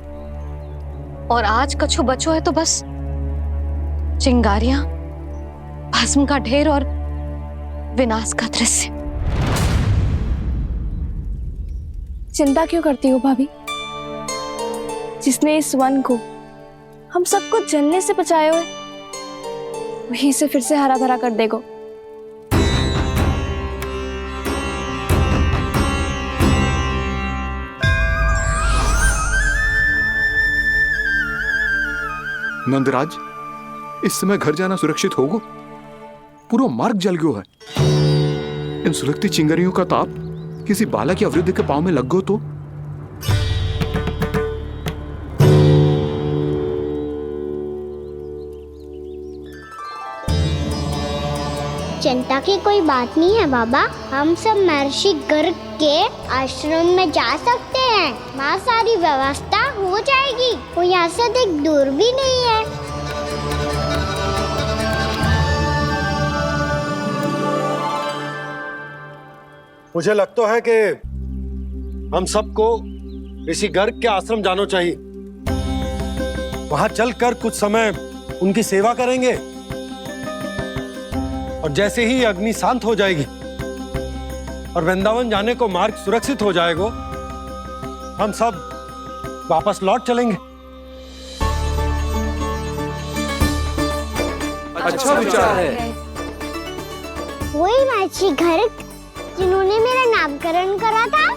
और आज कछु बचो है तो बस चिंगारियां, भस्म का ढेर और विनाश का दृश्य। चिंता क्यों करती हो भाभी? जिसने इस वन को हम सबको जलने से बचाए हुए, वहीं से फिर से हरा भरा कर देगा। नंदराज, इस समय घर जाना सुरक्षित होगा? पूरा मार्ग जल गयो है। इन सुलगती चिंगारियों का ताप किसी बालक या वृद्ध के पांव में लग गो तो? चिंता की कोई बात नहीं है बाबा, हम सब महर्षि गर्ग के आश्रम में जा सकते हैं। वहाँ सारी व्यवस्था हो जाएगी, वो यहाँ से अधिक दूर भी नहीं है। मुझे लगता है कि हम सबको ऋषि गर्ग के आश्रम जाना चाहिए। वहां चलकर कुछ समय उनकी सेवा करेंगे, और जैसे ही अग्नि शांत हो जाएगी और वृंदावन जाने को मार्ग सुरक्षित हो जाएगा, हम सब वापस लौट चलेंगे। अच्छा विचार है। वही महर्षि गर्ग जिन्होंने मेरा नामकरण करा था।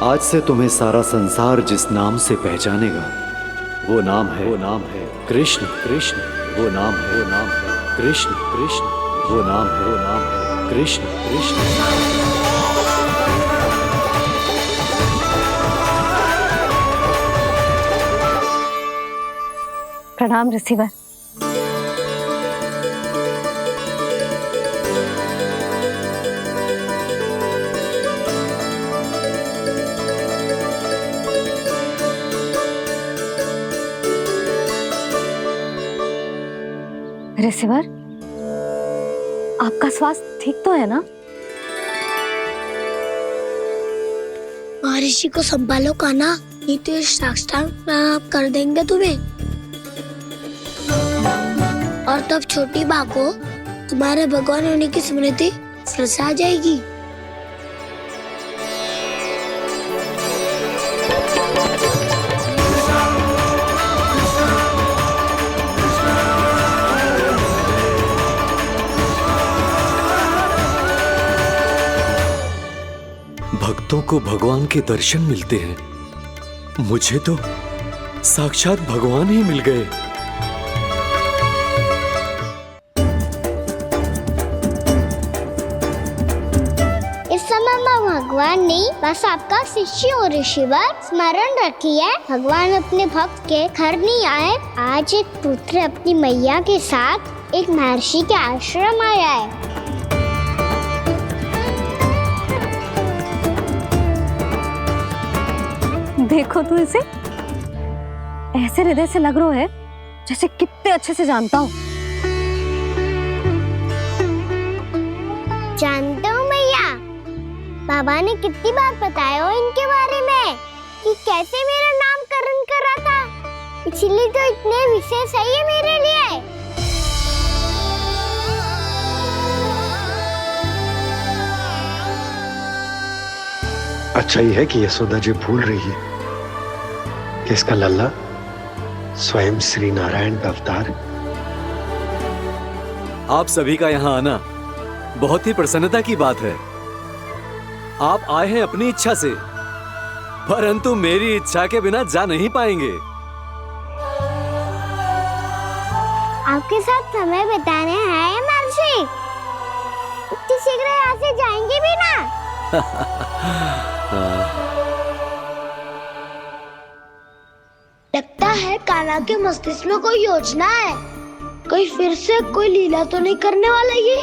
आज से तुम्हें सारा संसार जिस नाम से पहचानेगा, वो नाम है कृष्ण। कृष्ण वो नाम है कृष्ण। कृष्ण वो नाम है कृष्ण। कृष्ण। प्रणाम ऋषिवर। ऋषिवर, आपका स्वास्थ्य ठीक तो है ना? महर्षि को संभालो कान्हा, नहीं तो ये साष्टांग प्रणाम कर देंगे तुम्हें। और तब छोटी बा को तुम्हारे भगवान होने की स्मृति फिर से आ जाएगी। भक्तों को भगवान के दर्शन मिलते हैं। मुझे तो साक्षात भगवान ही मिल गए। इस समय मैं भगवान नहीं, बस आपका शिष्य हूँ ऋषिवर। स्मरण रखिए, भगवान अपने भक्त के घर नहीं आए। आज एक पुत्र अपनी मैया के साथ एक महर्षि के आश्रम आया है। देखो तू इसे, ऐसे हृदय से लग रहा है जैसे कितने अच्छे से जानता हूँ। जानते हो भैया, बाबा ने कितनी बार बताया हो इनके बारे में कि कैसे मेरा नामकरण करा था, इसीलिए तो इतने विशेष है ये मेरे लिए। अच्छा ही है कि यशोदा जी भूल रही है कि इसका लल्ला स्वयं श्री नारायण का अवतार है। आप सभी का यहाँ आना बहुत ही प्रसन्नता की बात है। आप आए हैं अपनी इच्छा से, परंतु मेरी इच्छा के बिना जा नहीं पाएंगे। आपके साथ समय बिताने हैं महर्षि, इतनी शीघ्र यहाँ से जाएंगे भी ना? लगता है कान्हा के मस्तिष्क में कोई योजना है, कोई फिर से कोई लीला तो नहीं करने वाला ये।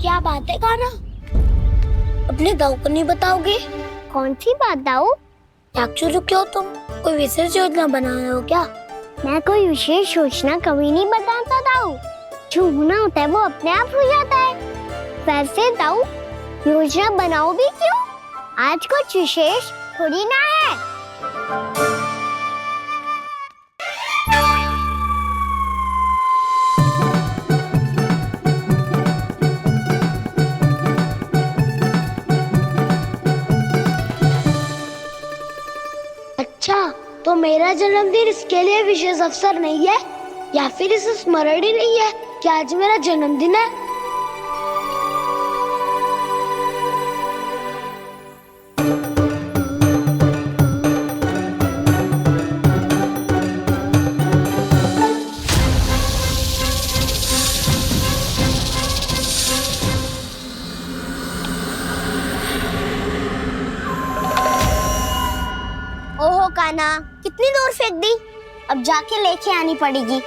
क्या बात है कान्हा, अपने दाऊ को नहीं बताओगे? कौन सी बात दाऊ? याक्षुरु क्यों, तुम कोई विशेष योजना बना रहे हो क्या? मैं कोई विशेष योजना कभी नहीं बताता दाऊ, जो होना होता है वो अपने आप हो जाता है। वैसे दाऊ, योजना बनाओ भी क्यों? आज कुछ विशेष थोड़ी ना है। अच्छा, तो मेरा जन्मदिन इसके लिए विशेष अवसर नहीं है, या फिर इसे स्मरण ही नहीं है कि आज मेरा जन्मदिन है? ओहो कान्हा, कितनी दूर फेंक दी, अब जाके लेके आनी पड़ेगी।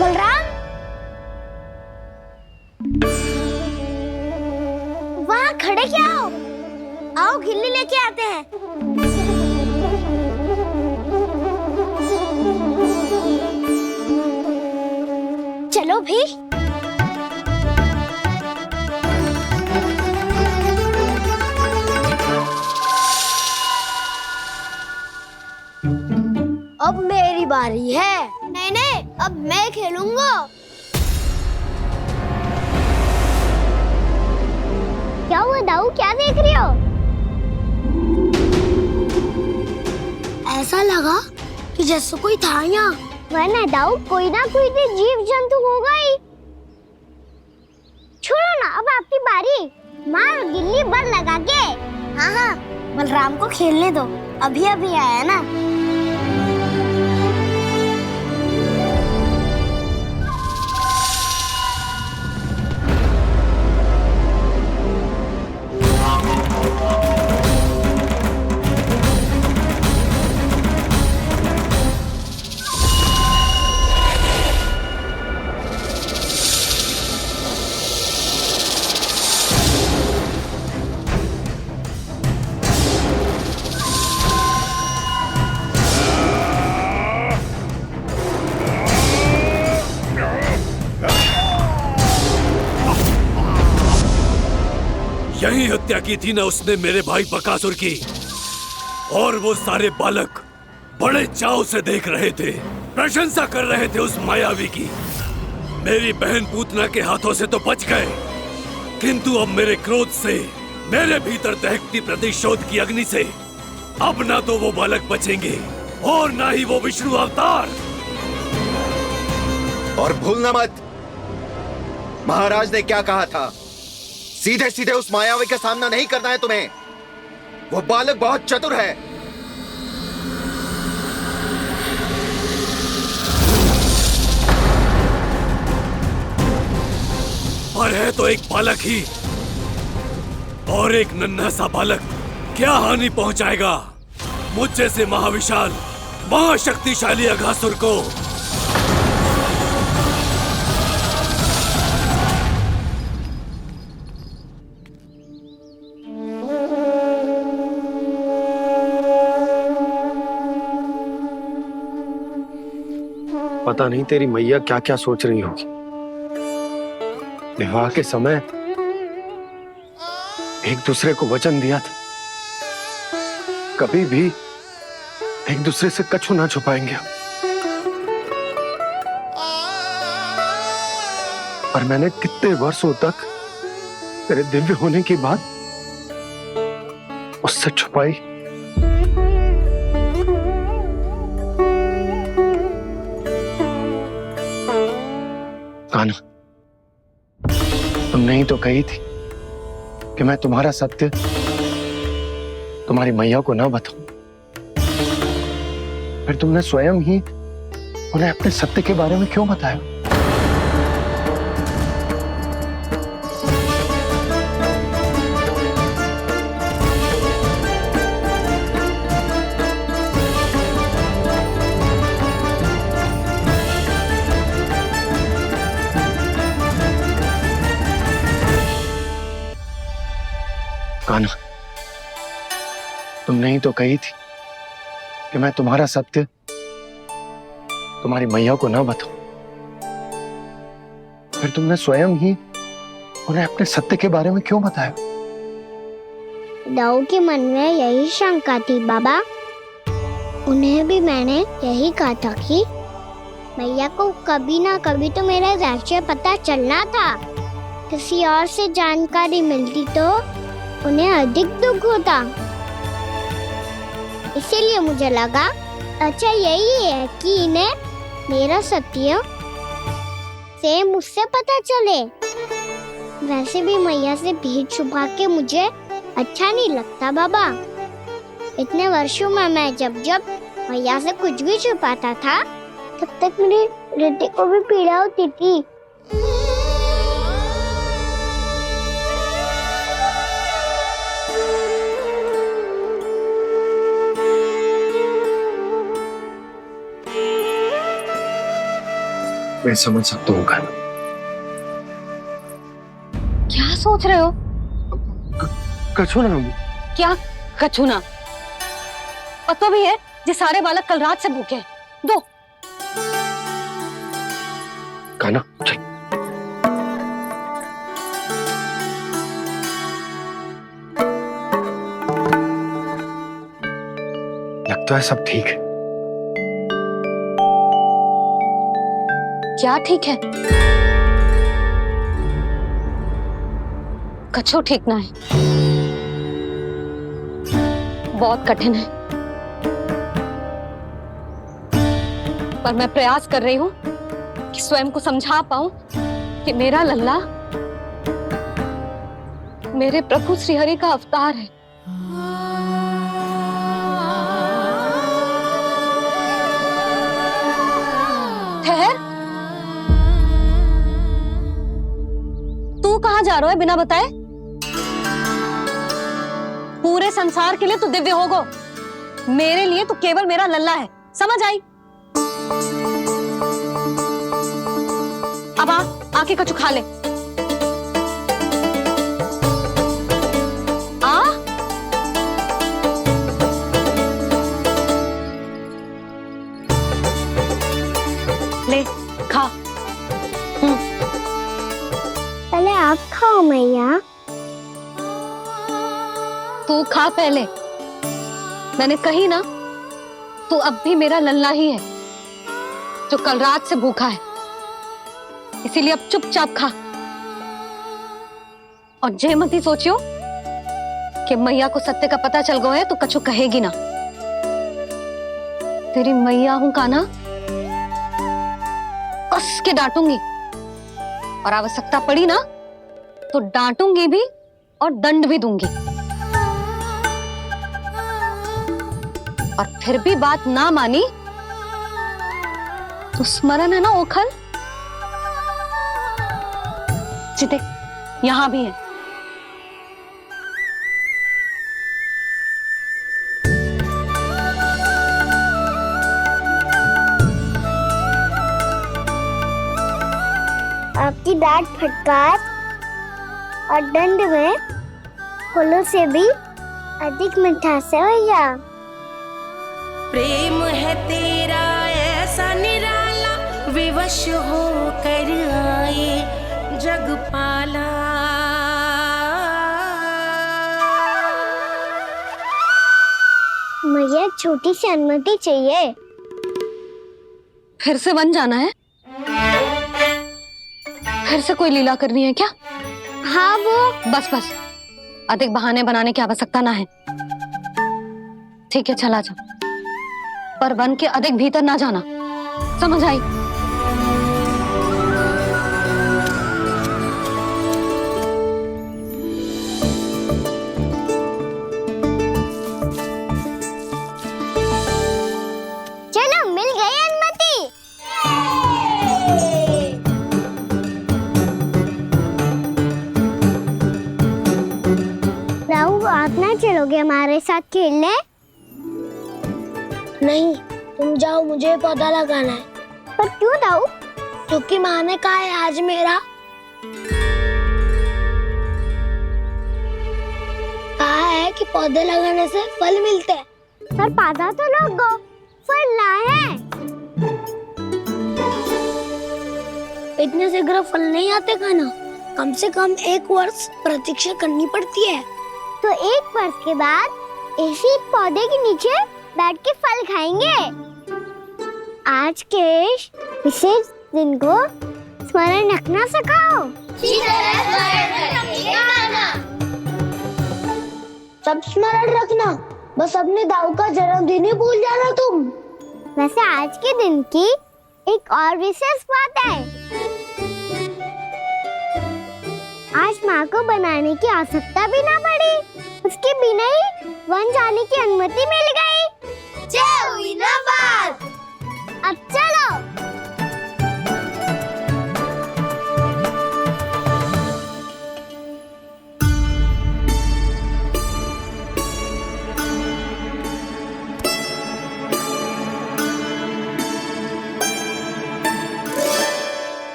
बलराम, वहाँ खड़े क्या हो? आओ खिल्ली लेके आते हैं। चलो भी। अब मेरी बारी है। नहीं नहीं, अब मैं खेलूंगा। क्या हुआ दाऊ, क्या देख रही हो? ऐसा लगा कि जैसे कोई था यहाँ। वरना दाऊ, कोई ना कोई तो जीव जंतु होगा ही। छोड़ो ना, अब आपकी बारी। मार गिल्ली बल लगा के। हाँ हाँ, बलराम को खेलने दो, अभी अभी आया ना। यही हत्या की थी ना उसने मेरे भाई बकासुर की, और वो सारे बालक बड़े चाव से देख रहे थे, प्रशंसा कर रहे थे उस मायावी की। मेरी बहन पूतना के हाथों से तो बच गए, किंतु अब मेरे क्रोध से, मेरे भीतर दहकती प्रतिशोध की अग्नि से अब ना तो वो बालक बचेंगे और ना ही वो विष्णु अवतार। और भूलना मत, महाराज ने क्या कहा था, सीधे सीधे उस मायावी का सामना नहीं करना है तुम्हें। वो बालक बहुत चतुर है। पर है तो एक बालक ही, और एक नन्हा सा बालक क्या हानि पहुंचाएगा मुझ जैसे महाविशाल महाशक्तिशाली अघासुर को। पता नहीं तेरी मैया क्या क्या सोच रही होगी। विवाह के समय एक दूसरे को वचन दिया था, कभी भी एक दूसरे से कछु ना छुपाएंगे। पर मैंने कितने वर्षों तक तेरे दिव्य होने की बात उससे छुपाई। कान्हा, तुमने ही तो कही थी कि मैं तुम्हारा सत्य तुम्हारी मैया को ना बताऊं। फिर तुमने स्वयं ही उन्हें अपने सत्य के बारे में क्यों बताया? कान्हा, तुमने ही तो कही थी कि मैं तुम्हारा सत्य तुम्हारी मैया को ना बताऊं। फिर तुमने स्वयं ही उन्हें अपने सत्य के बारे में क्यों बताया? दाऊ के मन में यही शंका थी बाबा। उन्हें भी मैंने यही कहा था कि मैया को कभी ना कभी तो मेरा रहस्य पता चलना था। किसी और से जानकारी मिलती तो उन्हें अधिक दुख होता। इसीलिए मुझे लगा अच्छा यही है कि इन्हें मेरा सत्य से मुझसे पता चले। वैसे भी मैया से भेद छुपा के मुझे अच्छा नहीं लगता बाबा। इतने वर्षों में मैं जब जब मैया से कुछ भी छुपाता था तब तक मेरी रिद्धि को भी पीड़ा होती थी। मैं समझ सकता हूँ कान्हा। क्या सोच रहे हो? कछु ना। क्या कछु ना? पता भी है ये सारे बालक कल रात से भूखे हैं। दो। कान्हा चल। लगता है सब ठीक है। क्या ठीक है? कछु ठीक ना है, बहुत कठिन है। पर मैं प्रयास कर रही हूं कि स्वयं को समझा पाऊं कि मेरा लल्ला मेरे प्रभु श्रीहरि का अवतार है। ठहर, तू कहाँ जा रहा है बिना बताए? पूरे संसार के लिए तू दिव्य होगो, मेरे लिए तू केवल मेरा लल्ला है। समझ आई? अब आके कछु खा ले। आ ले खा। पहले आप खाओ मैया। तू खा पहले। मैंने कही ना, तू अब भी मेरा लल्ला ही है जो कल रात से भूखा है। इसीलिए अब चुपचाप खा। और जय मती सोचियो कि मैया को सत्य का पता चल गया है तो कछु कहेगी ना। तेरी मैया हूं कान्हा, कस के डांटूंगी और आवश्यकता पड़ी ना तो डांटूंगी भी और दंड भी दूंगी। और फिर भी बात ना मानी तो स्मरण है ना ओखल, जिते यहां भी है। आपकी डांट फटकार और दंड में फूलों से भी अधिक मिठास है भैया। प्रेम है तेरा ऐसा निराला, विवश हो कर आए जगपाला। मुझे छोटी सी अनुमति चाहिए। फिर से वन जाना है? फिर से कोई लीला करनी है क्या? हाँ वो। बस बस, अधिक बहाने बनाने की आवश्यकता ना है। ठीक है चला जा, पर वन के अधिक भीतर ना जाना, समझ आई? चलो मिल गई अनुमति। राहु, आप ना चलोगे हमारे साथ खेलने? नहीं, तुम जाओ, मुझे पौधा लगाना है। पर क्यों दाऊ? क्योंकि माँ ने कहा है आज मेरा कहा है कि पौधे लगाने से फल मिलते हैं। पर पौधा तो लगो, फल ना है। इतने शीघ्र फल नहीं आते खाना, कम से कम 1 वर्ष प्रतीक्षा करनी पड़ती है। तो 1 वर्ष के बाद इसी पौधे के नीचे बैठ के फल खाएंगे। आज के विशेष दिन को स्मरण रखना सिखाओ। सब स्मरण रखना, बस अपने दाऊ का जन्मदिन ही भूल जाना तुम। वैसे आज के दिन की एक और विशेष बात है। आज माँ को बनाने की आवश्यकता भी ना पड़ी, उसके बिना ही वन जाने की अनुमति मिल गई। जय हुई ना बात। अब चलो।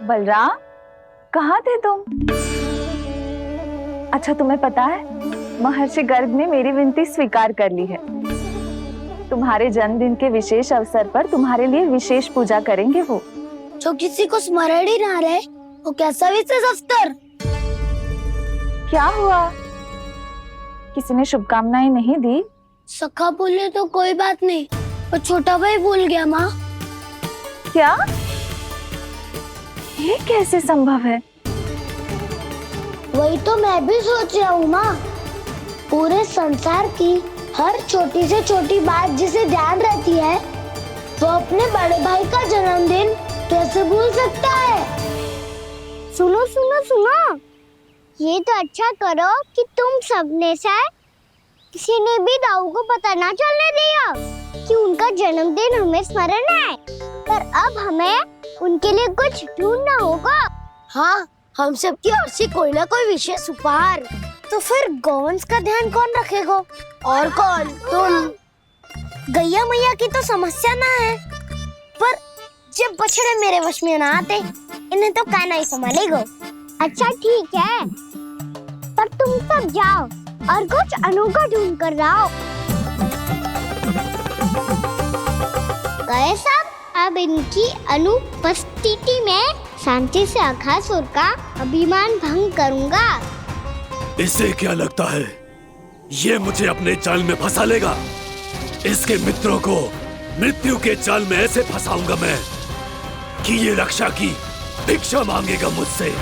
बलराम, कहाँ थे तुम? अच्छा, तुम्हें पता है महर्षि गर्ग ने मेरी विनती स्वीकार कर ली है। तुम्हारे जन्मदिन के विशेष अवसर पर तुम्हारे लिए विशेष पूजा करेंगे वो। जो किसी को स्मरण ही ना रहे, वो कैसा विशेष अवसर? क्या हुआ? किसी ने शुभकामनाएं नहीं दी? सखा बोले तो कोई बात नहीं, पर छोटा भाई भूल गया माँ। क्या? ये कैसे संभव है? वही तो मैं भी सोच रहा हूँ माँ। पूरे संसार की हर छोटी से छोटी बात जिसे ध्यान रहती है, वो अपने बड़े भाई का जन्मदिन कैसे भूल सकता है? सुनो सुनो सुनो, ये तो अच्छा करो कि तुम सबने से किसी ने भी दाऊ को पता ना चलने दिया कि उनका जन्मदिन हमें स्मरण है। पर अब हमें उनके लिए कुछ ढूंढना होगा। हाँ, हम सबकी ओर से कोई ना कोई विशेष उपहार। तो फिर गौवंश का ध्यान कौन रखेगा? और कौन? तुम। गैया मैया की तो समस्या ना है, पर जब बछड़े मेरे वश में ना आते, इन्हें तो कान्हा ही संभालेगा। अच्छा ठीक है, पर तुम सब जाओ और कुछ अनोखा ढूंढ कर लाओ। गए सब? अब इनकी अनुपस्थिति में शांति से अघासुर का अभिमान भंग करूंगा। इसे क्या लगता है ये मुझे अपने जाल में फंसा लेगा? इसके मित्रों को मृत्यु के जाल में ऐसे फंसाऊंगा मैं कि ये रक्षा की भिक्षा मांगेगा मुझसे।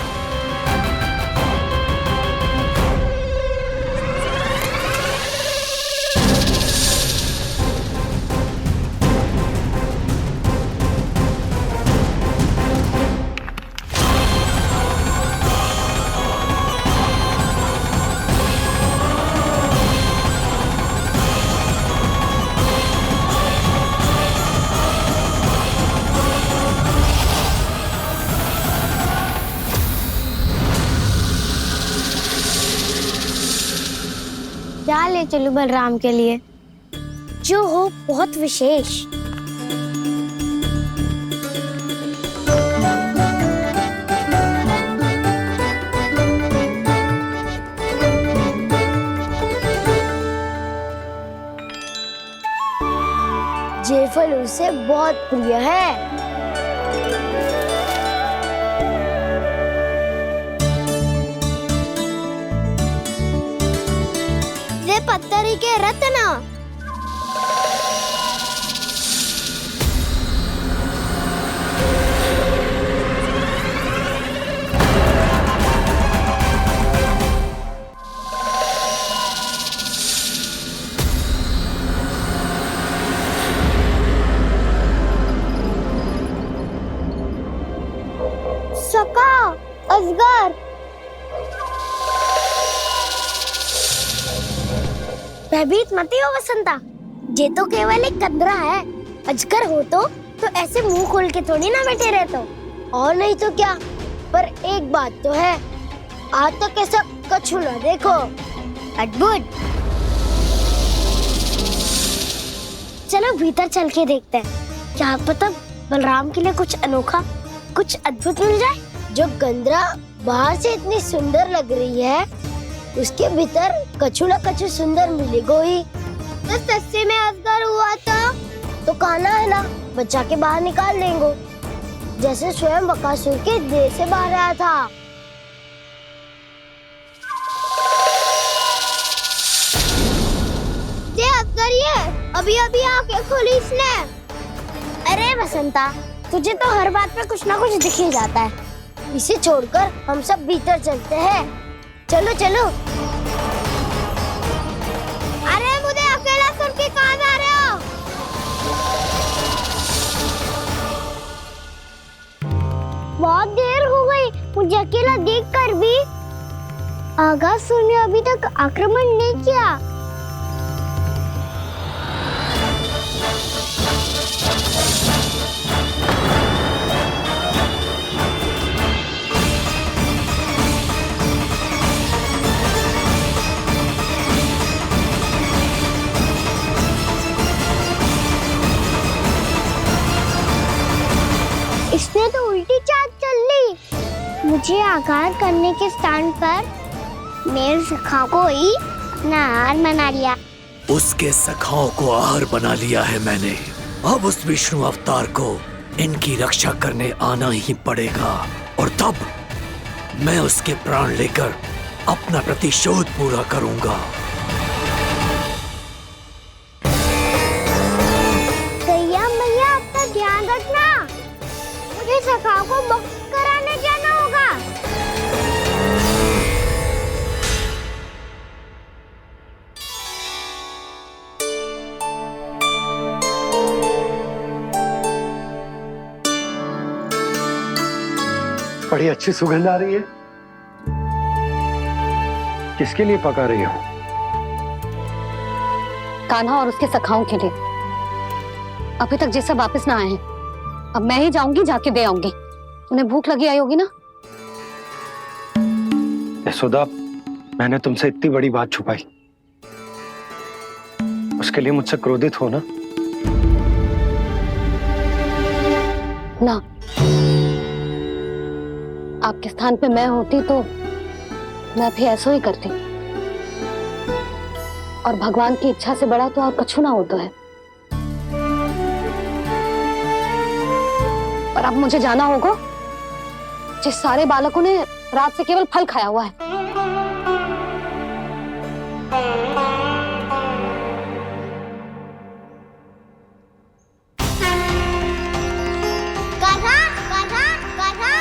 क्या ले चलूं बलराम के लिए जो हो बहुत विशेष। ये फल उसे बहुत प्रिय है। ये पत्थरी के रत्न। सका अजगर। भयभीत मत हो वसंता, ये तो केवल एक कंदरा है। अजगर हो तो ऐसे मुंह खोल के थोड़ी ना बैठे रहते हो। और नहीं तो क्या, पर एक बात तो है, आज तक ऐसा कछु ना देखो। अद्भुत। चलो भीतर चल के देखते हैं, क्या पता बलराम के लिए कुछ अनोखा, कुछ अद्भुत मिल जाए। जो कंदरा बाहर से इतनी सुंदर लग रही है, उसके भीतर कछु न कछु सुंदर मिलेगा ही। तो सस्ते में अजगर हुआ था तो काना है ना, बच्चा के बाहर निकाल देंगे, जैसे स्वयं बकासुर के देह से बाहर आया था। ये अजगर ये अभी अभी आके खोली इसने। अरे वसंता, तुझे तो हर बात पे कुछ ना कुछ दिख ही जाता है। इसे छोड़कर हम सब भीतर चलते हैं। चलो चलो। अरे मुझे अकेला सुन के कहाँ जा रहे हो? बहुत देर हो गई मुझे अकेला देखकर भी। आगासुर ने अभी तक आक्रमण नहीं किया। इसने तो उल्टी चाल चल ली। मुझे आघात करने के स्थान पर मेरे सखा को ही अपना आहार बना लिया। उसके सखाओं को आहार बना लिया है मैंने। अब उस विष्णु अवतार को इनकी रक्षा करने आना ही पड़ेगा, और तब मैं उसके प्राण लेकर अपना प्रतिशोध पूरा करूंगा। गैया मैया, अपना ध्यान रखना। मुझे सखा को मुक्त कराने जाना होगा। बड़ी अच्छी सुगंध आ रही है। किसके लिए पका रही हो? कान्हा और उसके सखाओं के लिए। अभी तक जैसा वापस ना आए हैं, अब मैं ही जाऊंगी, जाके दे आऊंगी। उन्हें भूख लगी आई होगी ना। यशोदा, मैंने तुमसे इतनी बड़ी बात छुपाई, उसके लिए मुझसे क्रोधित हो ना? ना, आपके स्थान पे मैं होती तो मैं भी ऐसा ही करती। और भगवान की इच्छा से बड़ा तो और कछु ना होता है। पर अब मुझे जाना होगा। जिस सारे बालकों ने रात से केवल फल खाया हुआ है। कान्हा, कान्हा, कान्हा,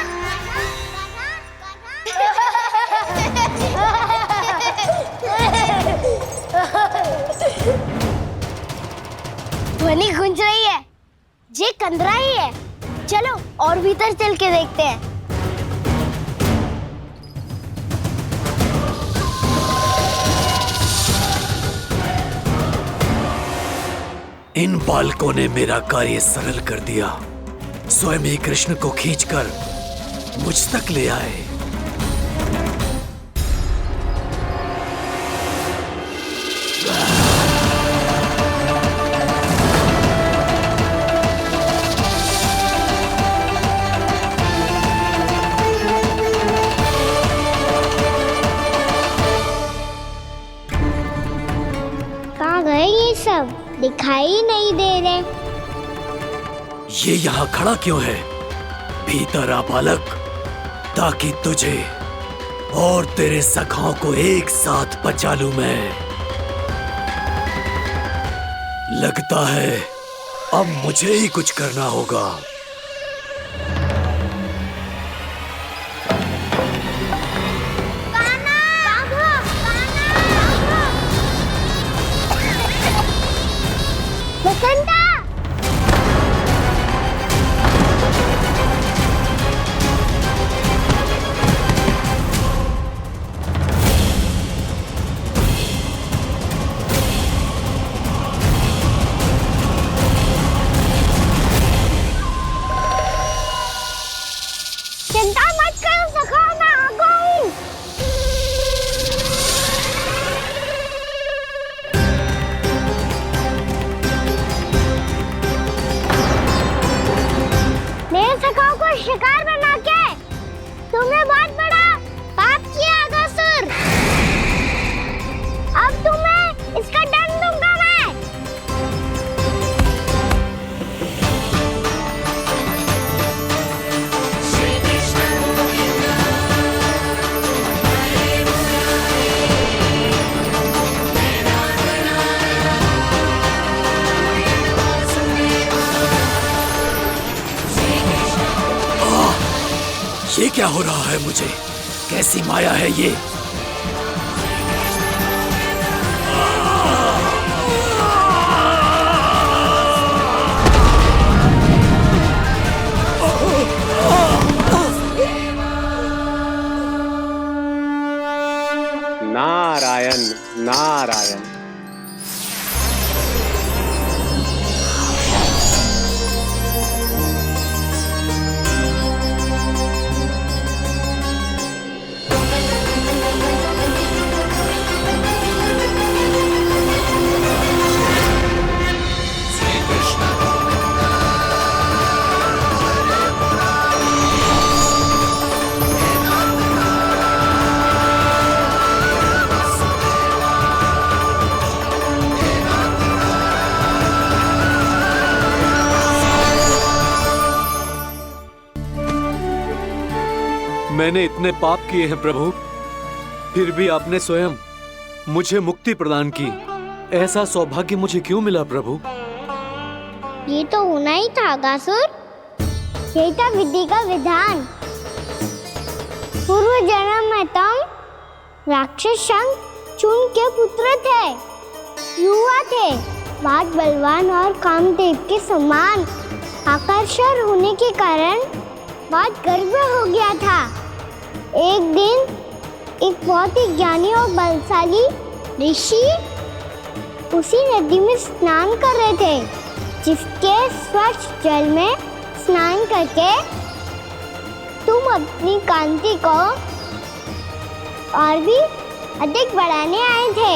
ध्वनि गूंज रही है। ये कंदरा ही है। चलो और भीतर चल के देखते हैं। इन बालकों ने मेरा कार्य सरल कर दिया। स्वयं ही कृष्ण को खींचकर मुझ तक ले आए। कहाँ गए ये सब? दिखाई नहीं दे रहे। ये यहाँ खड़ा क्यों है? भीतर आ बालक, ताकि तुझे और तेरे सखाओं को एक साथ बचा लूं मैं। लगता है अब मुझे ही कुछ करना होगा। बसंता! चिंता मत करो सखा, मैं आ गई। मेरे सखाओं को शिकार बना के तुमने बहुत बड़ा पाप किया अगासुर। अब तुम्हें इसका दंड दूंगा मैं। ये क्या हो रहा है मुझे? कैसी माया है ये? नारायण नारायण। मैंने इतने पाप किए हैं प्रभु, फिर भी आपने स्वयं मुझे मुक्ति प्रदान की। ऐसा सौभाग्य मुझे क्यों मिला प्रभु? ये तो होना ही था अगासुर। यही था विधि का विधान। पूर्व जन्म में तुम राक्षस शंखचूड़ के पुत्र थे, युवा थे, बहुत बलवान और कामदेव के समान। आकर्षण होने के कारण बहुत गर्व हो गया था। एक दिन एक बहुत ही ज्ञानी और बलशाली ऋषि उसी नदी में स्नान कर रहे थे, जिसके स्वच्छ जल में स्नान करके तुम अपनी कांति को और भी अधिक बढ़ाने आए थे।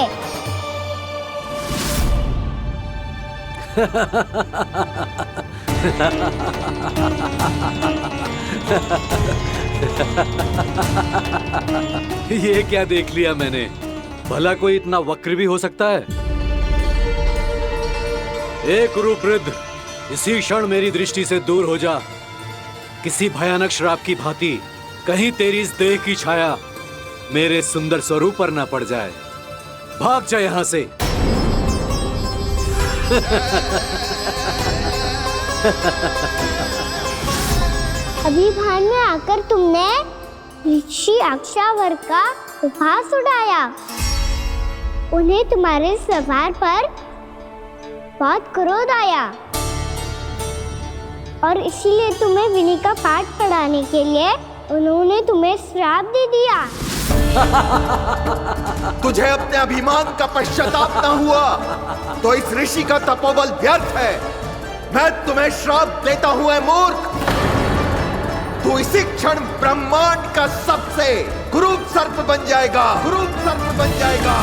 ये क्या देख लिया मैंने? भला कोई इतना वक्र भी हो सकता है? एक कुरुवृद्ध, इसी क्षण मेरी दृष्टि से दूर हो जा। किसी भयानक श्राप की भांति कहीं तेरी इस देह की छाया मेरे सुंदर स्वरूप पर न पड़ जाए। भाग जा यहाँ से। अभी भान में आकर तुमने ऋषि अक्षावर का उपहास उड़ाया। उन्हें तुम्हारे सवार पर बहुत क्रोध आया और इसीलिए तुम्हें विनी का पाठ पढ़ाने के लिए उन्होंने तुम्हें श्राप दे दिया। तुझे अपने अभिमान का पश्चाताप न हुआ तो इस ऋषि का तपोबल व्यर्थ है। मैं तुम्हें श्राप देता हूं ऐ मूर्ख। तू इसी क्षण ब्रह्मांड का सबसे कुरूप सर्प बन जाएगा, कुरूप सर्प बन जाएगा।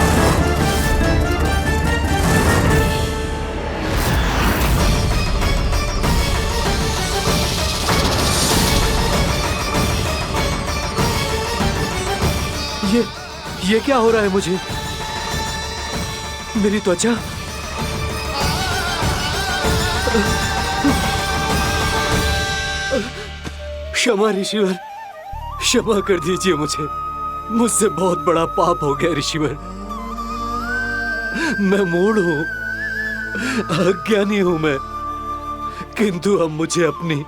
ये क्या हो रहा है मुझे? मेरी त्वचा क्षमा ऋषिवर, क्षमा कर दीजिए मुझे। मुझसे बहुत बड़ा पाप हो गया ऋषिवर। मैं मूढ़ हूं, अज्ञानी हूं मैं, किंतु अब मुझे अपनी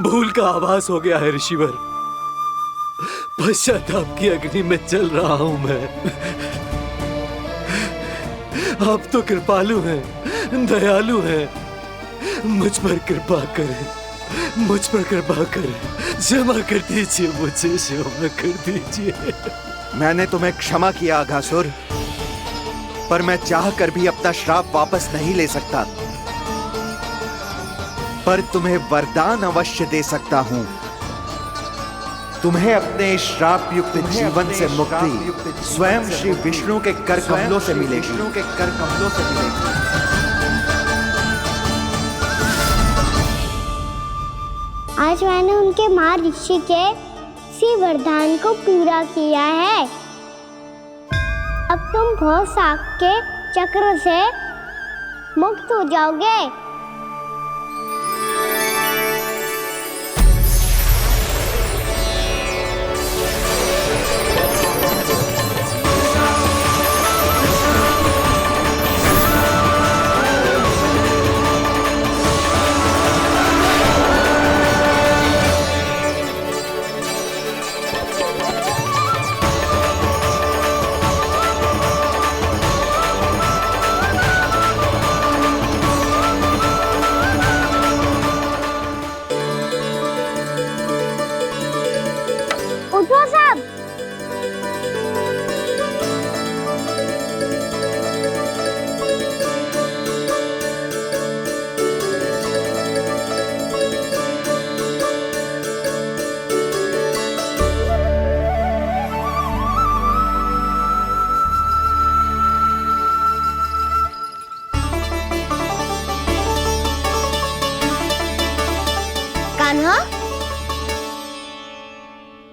भूल का आभास हो गया है ऋषिवर। पश्चाताप की अग्नि में चल रहा हूं मैं। आप तो कृपालु हैं, दयालु हैं, मुझ पर कृपा करें, मुझ पर कृपा करें। क्षमा कर दीजिए मुझे, क्षमा कर दीजिए। मैंने तुम्हें क्षमा किया अघासुर, पर मैं चाहकर भी अपना श्राप वापस नहीं ले सकता। पर तुम्हें वरदान अवश्य दे सकता हूं। तुम्हें अपने श्राप युक्त जीवन से मुक्ति स्वयं श्री विष्णु के कर कमलों से मिलेगी। आज मैंने उनके मां ऋषि के इसी वरदान को पूरा किया है। अब तुम भव साग के चक्र से मुक्त हो जाओगे। उठो सब। कान्हा,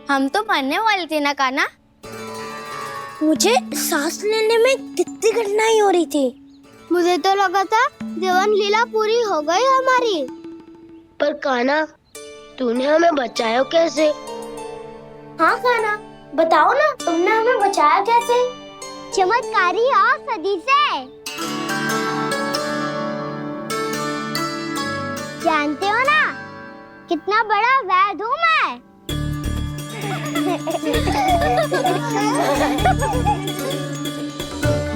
हम तो मरने वाले थे ना कान्हा। मुझे सांस लेने में कितनी कठिनाई हो रही थी। मुझे तो लगा था जीवन लीला पूरी हो गई हमारी। पर कान्हा, तूने हमें बचाया कैसे? हाँ कान्हा, बताओ ना, तुमने हमें बचाया कैसे? चमत्कारी औषधि से। जानते हो ना कितना बड़ा वैद्य हूँ मैं।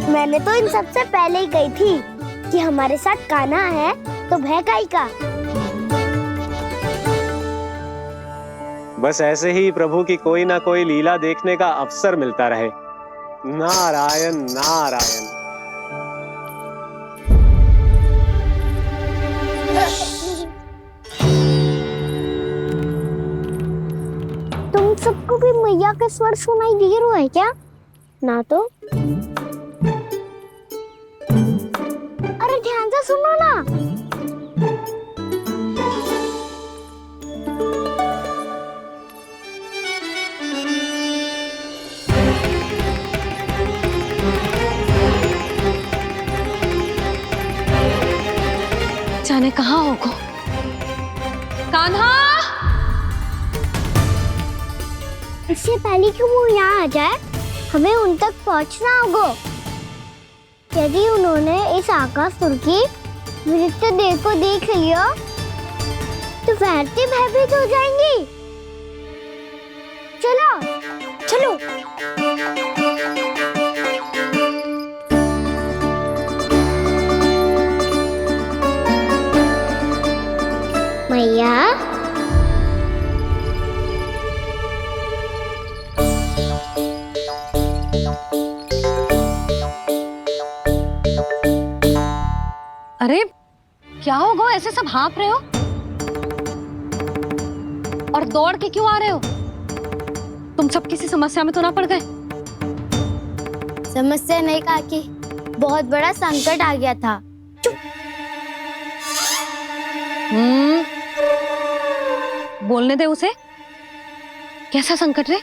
मैंने तो इन सबसे पहले ही कही थी कि हमारे साथ कान्हा है तो भय काई का। बस ऐसे ही प्रभु की कोई ना कोई लीला देखने का अवसर मिलता रहे। नारायण नारायण। तुम सबको भी मैया के स्वर सुनाई दे रहा है क्या? ना तो। अरे ध्यान से सुनो ना। जाने कहाँ होगो? कान्हा! इससे पहले कि वो यहाँ आ जाए, हमें उन तक पहुँचना होगा। यदि उन्होंने इस आकासुर की नृत्य देह को देख लिया, तो वैरती भयभीत हो जाएंगी। चलो, चलो। क्या? अरे क्या हो गो, ऐसे सब हाँफ रहे हो और दौड़ के क्यों आ रहे हो? तुम सब किसी समस्या में तो ना पड़ गए? समस्या नहीं काकी, बहुत बड़ा संकट आ गया था। बोलने दे उसे। कैसा संकट रे?